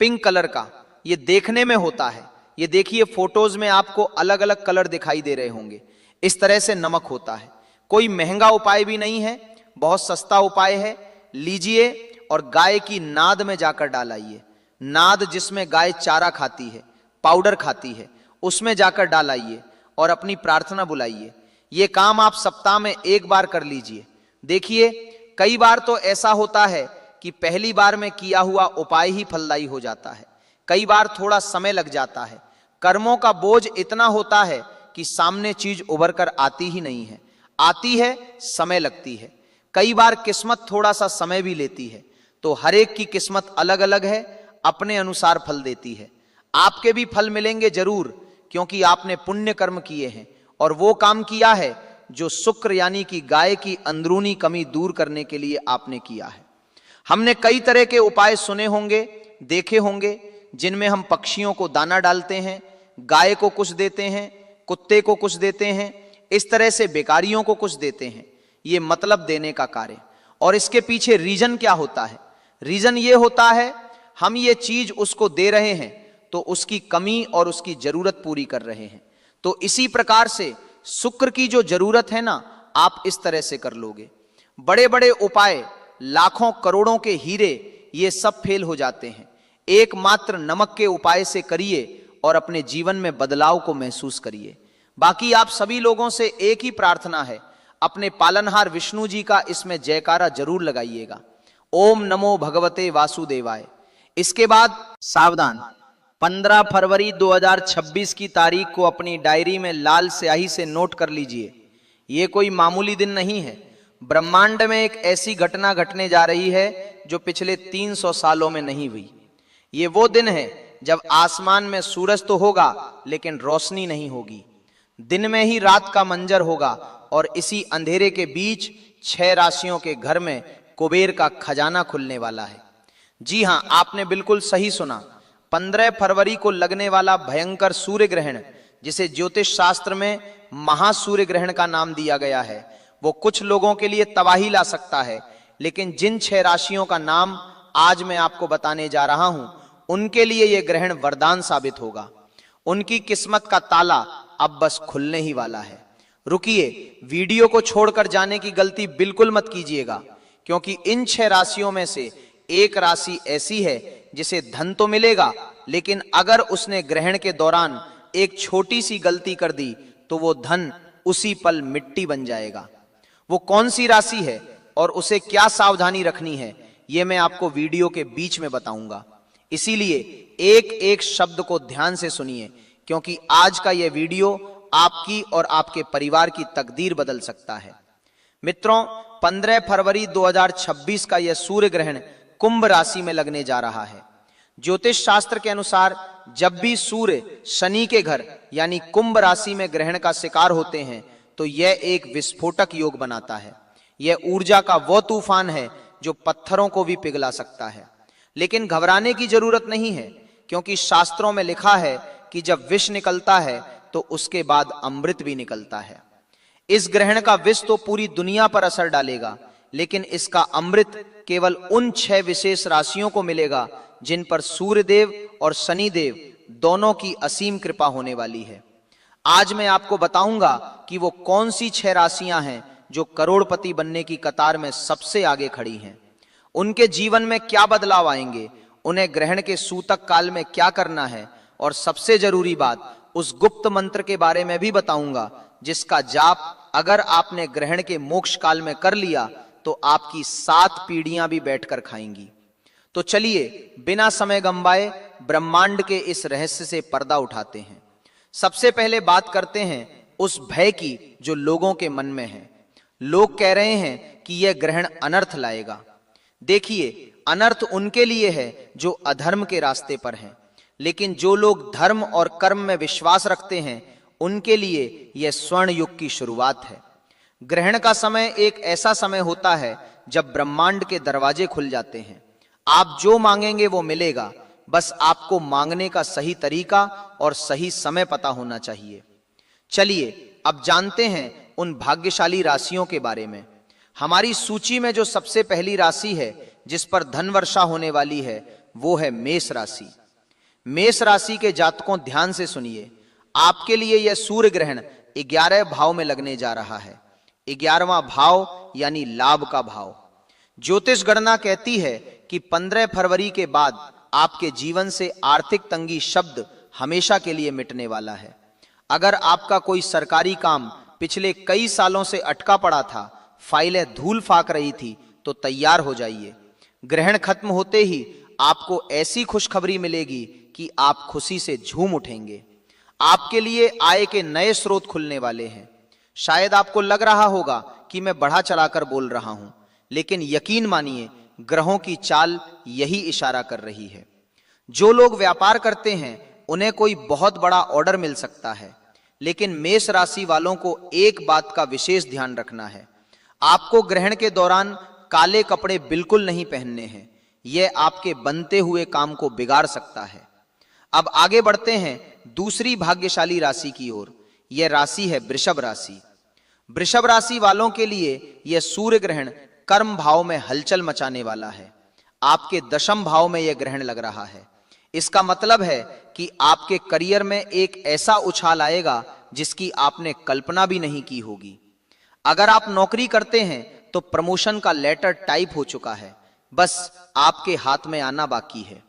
पिंक कलर का, ये देखने में होता है। ये देखिए फोटोज में आपको अलग अलग कलर दिखाई दे रहे होंगे। इस तरह से नमक होता है। कोई महंगा उपाय भी नहीं है, बहुत सस्ता उपाय है। लीजिए और गाय की नाद में जाकर डालाइए। नाद जिसमें गाय चारा खाती है, पाउडर खाती है, उसमें जाकर डालाइए और अपनी प्रार्थना बुलाइए। ये काम आप सप्ताह में एक बार कर लीजिए। देखिए कई बार तो ऐसा होता है कि पहली बार में किया हुआ उपाय ही फलदायी हो जाता है। कई बार थोड़ा समय लग जाता है। कर्मों का बोझ इतना होता है कि सामने चीज उभर कर आती ही नहीं है। आती है, समय लगती है। कई बार किस्मत थोड़ा सा समय भी लेती है। तो हर एक की किस्मत अलग अलग है, अपने अनुसार फल देती है। आपके भी फल मिलेंगे जरूर, क्योंकि आपने पुण्य कर्म किए हैं और वो काम किया है जो शुक्र यानी कि गाय की अंदरूनी कमी दूर करने के लिए आपने किया है। हमने कई तरह के उपाय सुने होंगे, देखे होंगे, जिनमें हम पक्षियों को दाना डालते हैं, गाय को कुछ देते हैं, कुत्ते को कुछ देते हैं, इस तरह से बेकारियों को कुछ देते हैं। ये मतलब देने का कार्य। और इसके पीछे रीजन क्या होता है? रीजन ये होता है हम ये चीज उसको दे रहे हैं तो उसकी कमी और उसकी जरूरत पूरी कर रहे हैं। तो इसी प्रकार से शुक्र की जो जरूरत है ना, आप इस तरह से कर लोगे। बड़े बड़े उपाय, लाखों करोड़ों के हीरे, ये सब फेल हो जाते हैं। एकमात्र नमक के उपाय से करिए और अपने जीवन में बदलाव को महसूस करिए। बाकी आप सभी लोगों से एक ही प्रार्थना है, अपने पालनहार विष्णु जी का इसमें जयकारा जरूर लगाइएगा। ओम नमो भगवते वासुदेवाय। इसके बाद सावधान, 15 फरवरी 2026 की तारीख को अपनी डायरी में लाल स्याही से नोट कर लीजिए। ये कोई मामूली दिन नहीं है। ब्रह्मांड में एक ऐसी घटना घटने जा रही है जो पिछले 300 सालों में नहीं हुई। ये वो दिन है जब आसमान में सूरज तो होगा लेकिन रोशनी नहीं होगी। दिन में ही रात का मंजर होगा और इसी अंधेरे के बीच 6 राशियों के घर में कुबेर का खजाना खुलने वाला है। जी हां, आपने बिल्कुल सही सुना। 15 फरवरी को लगने वाला भयंकर सूर्य ग्रहण, जिसे ज्योतिष शास्त्र में महासूर्य ग्रहण का नाम दिया गया है, वो कुछ लोगों के लिए तबाही ला सकता है। लेकिन जिन 6 राशियों का नाम आज मैं आपको बताने जा रहा हूं, उनके लिए यह ग्रहण वरदान साबित होगा। उनकी किस्मत का ताला अब बस खुलने ही वाला है। रुकिए, वीडियो को छोड़कर जाने की गलती बिल्कुल मत कीजिएगा, क्योंकि इन 6 राशियों में से एक राशि ऐसी है जिसे धन तो मिलेगा, लेकिन अगर उसने ग्रहण के दौरान एक छोटी सी गलती कर दी तो वो धन उसी पल मिट्टी बन जाएगा। वो कौन सी राशि है और उसे क्या सावधानी रखनी है, ये मैं आपको वीडियो के बीच में बताऊंगा। इसीलिए एक एक शब्द को ध्यान से सुनिए, क्योंकि आज का यह वीडियो आपकी और आपके परिवार की तकदीर बदल सकता है। मित्रों, 15 फरवरी 2026 का यह सूर्य ग्रहण कुंभ राशि में लगने जा रहा है। ज्योतिष शास्त्र के अनुसार जब भी सूर्य शनि के घर यानी कुंभ राशि में ग्रहण का शिकार होते हैं तो यह एक विस्फोटक योग बनाता है। यह ऊर्जा का वो तूफान है जो पत्थरों को भी पिघला सकता है। लेकिन घबराने की जरूरत नहीं है, क्योंकि शास्त्रों में लिखा है कि जब विष निकलता है तो उसके बाद अमृत भी निकलता है। इस ग्रहण का विष तो पूरी दुनिया पर असर डालेगा, लेकिन इसका अमृत केवल उन 6 विशेष राशियों को मिलेगा जिन पर सूर्यदेव और शनिदेव दोनों की असीम कृपा होने वाली है। आज मैं आपको बताऊंगा कि वो कौन सी 6 राशियां हैं जो करोड़पति बनने की कतार में सबसे आगे खड़ी हैं। उनके जीवन में क्या बदलाव आएंगे, उन्हें ग्रहण के सूतक काल में क्या करना है, और सबसे जरूरी बात, उस गुप्त मंत्र के बारे में भी बताऊंगा जिसका जाप अगर आपने ग्रहण के मोक्ष काल में कर लिया तो आपकी 7 पीढ़ियां भी बैठकर खाएंगी। तो चलिए बिना समय गंवाए ब्रह्मांड के इस रहस्य से पर्दा उठाते हैं। सबसे पहले बात करते हैं उस भय की जो लोगों के मन में है। लोग कह रहे हैं कि यह ग्रहण अनर्थ लाएगा। देखिए, अनर्थ उनके लिए है जो अधर्म के रास्ते पर हैं, लेकिन जो लोग धर्म और कर्म में विश्वास रखते हैं उनके लिए यह स्वर्ण युग की शुरुआत है। ग्रहण का समय एक ऐसा समय होता है जब ब्रह्मांड के दरवाजे खुल जाते हैं। आप जो मांगेंगे वो मिलेगा, बस आपको मांगने का सही तरीका और सही समय पता होना चाहिए। चलिए अब जानते हैं उन भाग्यशाली राशियों के बारे में। हमारी सूची में जो सबसे पहली राशि है जिस पर धन वर्षा होने वाली है वो है मेष राशि। मेष राशि के जातकों, ध्यान से सुनिए। आपके लिए यह सूर्य ग्रहण 11 भाव में लगने जा रहा है। 11वां भाव यानी लाभ का भाव। ज्योतिष गणना कहती है कि 15 फरवरी के बाद आपके जीवन से आर्थिक तंगी शब्द हमेशा के लिए मिटने वाला है। अगर आपका कोई सरकारी काम पिछले कई सालों से अटका पड़ा था, फाइलें धूल फाक रही थी, तो तैयार हो जाइए। ग्रहण खत्म होते ही आपको ऐसी खुशखबरी मिलेगी कि आप खुशी से झूम उठेंगे। आपके लिए आय के नए स्रोत खुलने वाले हैं। शायद आपको लग रहा होगा कि मैं बढ़ा चढ़ाकर बोल रहा हूं, लेकिन यकीन मानिए ग्रहों की चाल यही इशारा कर रही है। जो लोग व्यापार करते हैं उन्हें कोई बहुत बड़ा ऑर्डर मिल सकता है, लेकिन मेष राशि वालों को एक बात का विशेष ध्यान रखना है। आपको ग्रहण के दौरान काले कपड़े बिल्कुल नहीं पहनने हैं। यह आपके बनते हुए काम को बिगाड़ सकता है। अब आगे बढ़ते हैं दूसरी भाग्यशाली राशि की ओर। यह राशि है वृषभ राशि। वृषभ राशि वालों के लिए यह सूर्य ग्रहण कर्म भाव में हलचल मचाने वाला है। आपके दशम भाव में यह ग्रहण लग रहा है। इसका मतलब है कि आपके करियर में एक ऐसा उछाल आएगा जिसकी आपने कल्पना भी नहीं की होगी। अगर आप नौकरी करते हैं तो प्रमोशन का लेटर टाइप हो चुका है, बस आपके हाथ में आना बाकी है।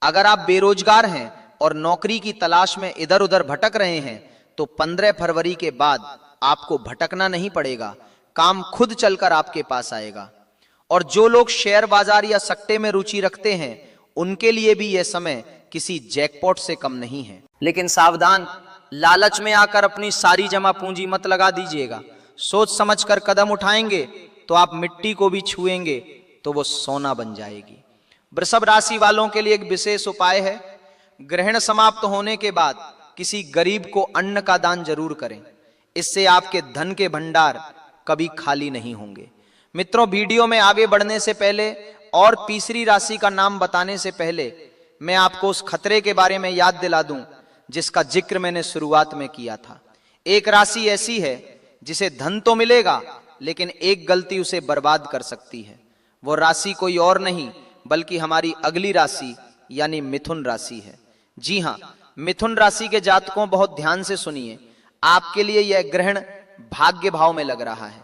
अगर आप बेरोजगार हैं और नौकरी की तलाश में इधर उधर भटक रहे हैं तो 15 फरवरी के बाद आपको भटकना नहीं पड़ेगा, काम खुद चलकर आपके पास आएगा। और जो लोग शेयर बाजार या सट्टे में रुचि रखते हैं उनके लिए भी यह समय किसी जैकपॉट से कम नहीं है। लेकिन सावधान, लालच में आकर अपनी सारी जमा पूंजी मत लगा दीजिएगा। सोच समझकर कदम उठाएंगे तो आप मिट्टी को भी छुएंगे तो वो सोना बन जाएगी। वृषभ राशि वालों के लिए एक विशेष उपाय है, ग्रहण समाप्त होने के बाद किसी गरीब को अन्न का दान जरूर करें। इससे आपके धन के भंडार कभी खाली नहीं होंगे। मित्रों, वीडियो में आगे बढ़ने से पहले और तीसरी राशि का नाम बताने से पहले मैं आपको उस खतरे के बारे में याद दिला दूं जिसका जिक्र मैंने शुरुआत में किया था। एक राशि ऐसी है जिसे धन तो मिलेगा लेकिन एक गलती उसे बर्बाद कर सकती है। वो राशि कोई और नहीं बल्कि हमारी अगली राशि यानी मिथुन राशि है। जी हां, मिथुन राशि के जातकों बहुत ध्यान से सुनिए। आपके लिए यह ग्रहण भाग्य भाव में लग रहा है।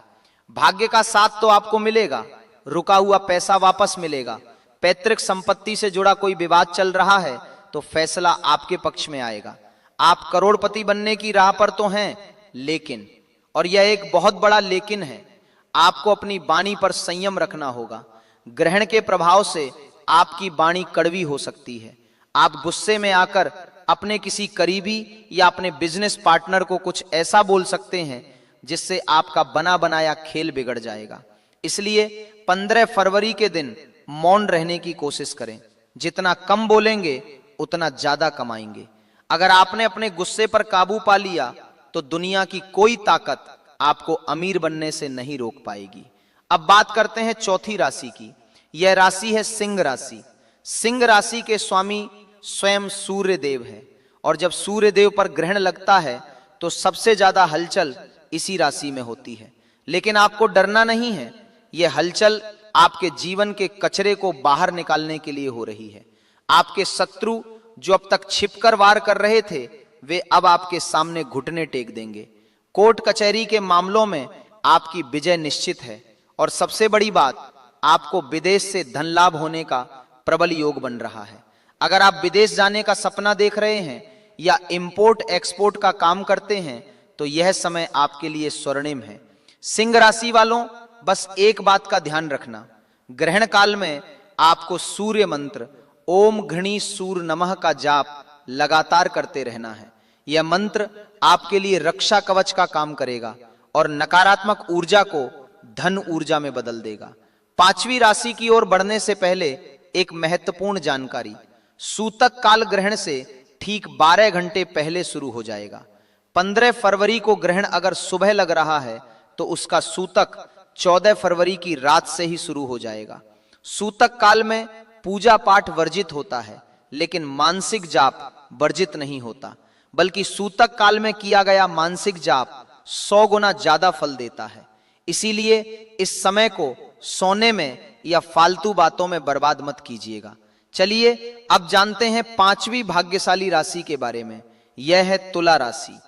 भाग्य का साथ तो आपको मिलेगा, रुका हुआ पैसा वापस मिलेगा, पैतृक संपत्ति से जुड़ा कोई विवाद चल रहा है तो फैसला आपके पक्ष में आएगा। आप करोड़पति बनने की राह पर तो हैं, लेकिन, और यह एक बहुत बड़ा लेकिन है, आपको अपनी वाणी पर संयम रखना होगा। ग्रहण के प्रभाव से आपकी वाणी कड़वी हो सकती है। आप गुस्से में आकर अपने किसी करीबी या अपने बिजनेस पार्टनर को कुछ ऐसा बोल सकते हैं जिससे आपका बना बनाया खेल बिगड़ जाएगा। इसलिए 15 फरवरी के दिन मौन रहने की कोशिश करें। जितना कम बोलेंगे उतना ज्यादा कमाएंगे। अगर आपने अपने गुस्से पर काबू पा लिया तो दुनिया की कोई ताकत आपको अमीर बनने से नहीं रोक पाएगी। अब बात करते हैं चौथी राशि की। यह राशि है सिंह राशि। सिंह राशि के स्वामी स्वयं सूर्य देव है और जब सूर्य देव पर ग्रहण लगता है तो सबसे ज्यादा हलचल इसी राशि में होती है। लेकिन आपको डरना नहीं है, यह हलचल आपके जीवन के कचरे को बाहर निकालने के लिए हो रही है। आपके शत्रु जो अब तक छिपकर वार कर रहे थे वे अब आपके सामने घुटने टेक देंगे। कोर्ट कचहरी के मामलों में आपकी विजय निश्चित है और सबसे बड़ी बात, आपको विदेश से धन लाभ होने का प्रबल योग बन रहा है। अगर आप विदेश जाने का सपना देख रहे हैं या इंपोर्ट एक्सपोर्ट का काम करते हैं तो यह समय आपके लिए स्वर्णिम है। सिंह राशि वालों, बस एक बात का ध्यान रखना, ग्रहण काल में आपको सूर्य मंत्र ओम घृणी सूर्य नमः का जाप लगातार करते रहना है। यह मंत्र आपके लिए रक्षा कवच का काम करेगा और नकारात्मक ऊर्जा को धन ऊर्जा में बदल देगा। पांचवी राशि की ओर बढ़ने से पहले एक महत्वपूर्ण जानकारी, सूतक काल ग्रहण से ठीक 12 घंटे पहले शुरू हो जाएगा। 15 फरवरी को ग्रहण अगर सुबह लग रहा है तो उसका सूतक 14 फरवरी की रात से ही शुरू हो जाएगा। सूतक काल में पूजा पाठ वर्जित होता है लेकिन मानसिक जाप वर्जित नहीं होता, बल्कि सूतक काल में किया गया मानसिक जाप 100 गुना ज्यादा फल देता है। इसीलिए इस समय को सोने में या फालतू बातों में बर्बाद मत कीजिएगा। चलिए अब जानते हैं पांचवी भाग्यशाली राशि के बारे में। यह है तुला राशि।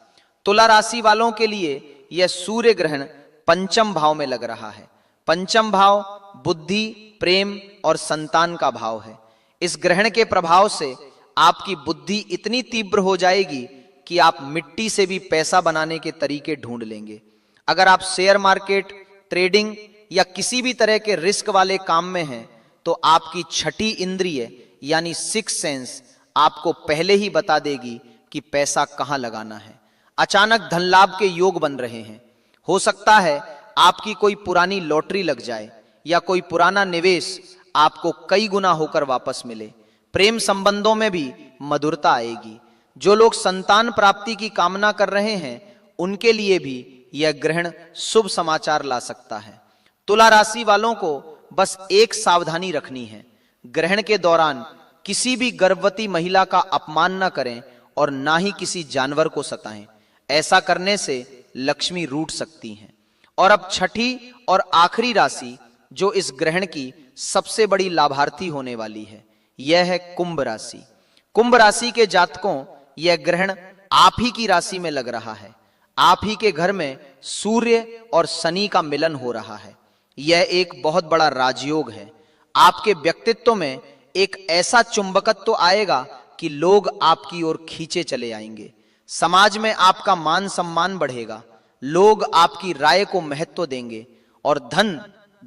तुला राशि वालों के लिए यह सूर्य ग्रहण पंचम भाव में लग रहा है। पंचम भाव बुद्धि, प्रेम और संतान का भाव है। इस ग्रहण के प्रभाव से आपकी बुद्धि इतनी तीव्र हो जाएगी कि आप मिट्टी से भी पैसा बनाने के तरीके ढूंढ लेंगे। अगर आप शेयर मार्केट, ट्रेडिंग या किसी भी तरह के रिस्क वाले काम में हैं तो आपकी छठी इंद्रिय यानी सिक्स सेंस आपको पहले ही बता देगी कि पैसा कहां लगाना है। अचानक धन लाभ के योग बन रहे हैं। हो सकता है आपकी कोई पुरानी लॉटरी लग जाए या कोई पुराना निवेश आपको कई गुना होकर वापस मिले। प्रेम संबंधों में भी मधुरता आएगी। जो लोग संतान प्राप्ति की कामना कर रहे हैं उनके लिए भी यह ग्रहण शुभ समाचार ला सकता है। तुला राशि वालों को बस एक सावधानी रखनी है, ग्रहण के दौरान किसी भी गर्भवती महिला का अपमान न करें और ना ही किसी जानवर को सताएं। ऐसा करने से लक्ष्मी रूठ सकती हैं। और अब छठी और आखिरी राशि जो इस ग्रहण की सबसे बड़ी लाभार्थी होने वाली है, यह है कुंभ राशि। कुंभ राशि के जातकों, यह ग्रहण आप ही की राशि में लग रहा है। आप ही के घर में सूर्य और शनि का मिलन हो रहा है। यह एक बहुत बड़ा राजयोग है। आपके व्यक्तित्व में एक ऐसा चुंबकत्व आएगा कि लोग आपकी ओर खींचे चले आएंगे। समाज में आपका मान सम्मान बढ़ेगा, लोग आपकी राय को महत्व देंगे और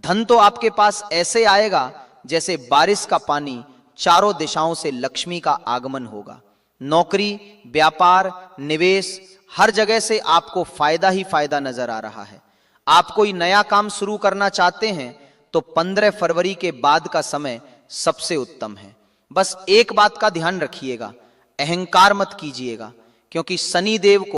धन तो आपके पास ऐसे आएगा जैसे बारिश का पानी, चारों दिशाओं से लक्ष्मी का आगमन होगा। नौकरी, व्यापार, निवेश, हर जगह से आपको फायदा ही फायदा नजर आ रहा है। आप कोई नया काम शुरू करना चाहते हैं तो 15 फरवरी के बाद का समय सबसे उत्तम है। बस एक बात का ध्यान रखिएगा, अहंकार मत कीजिएगा, क्योंकि शनि देव को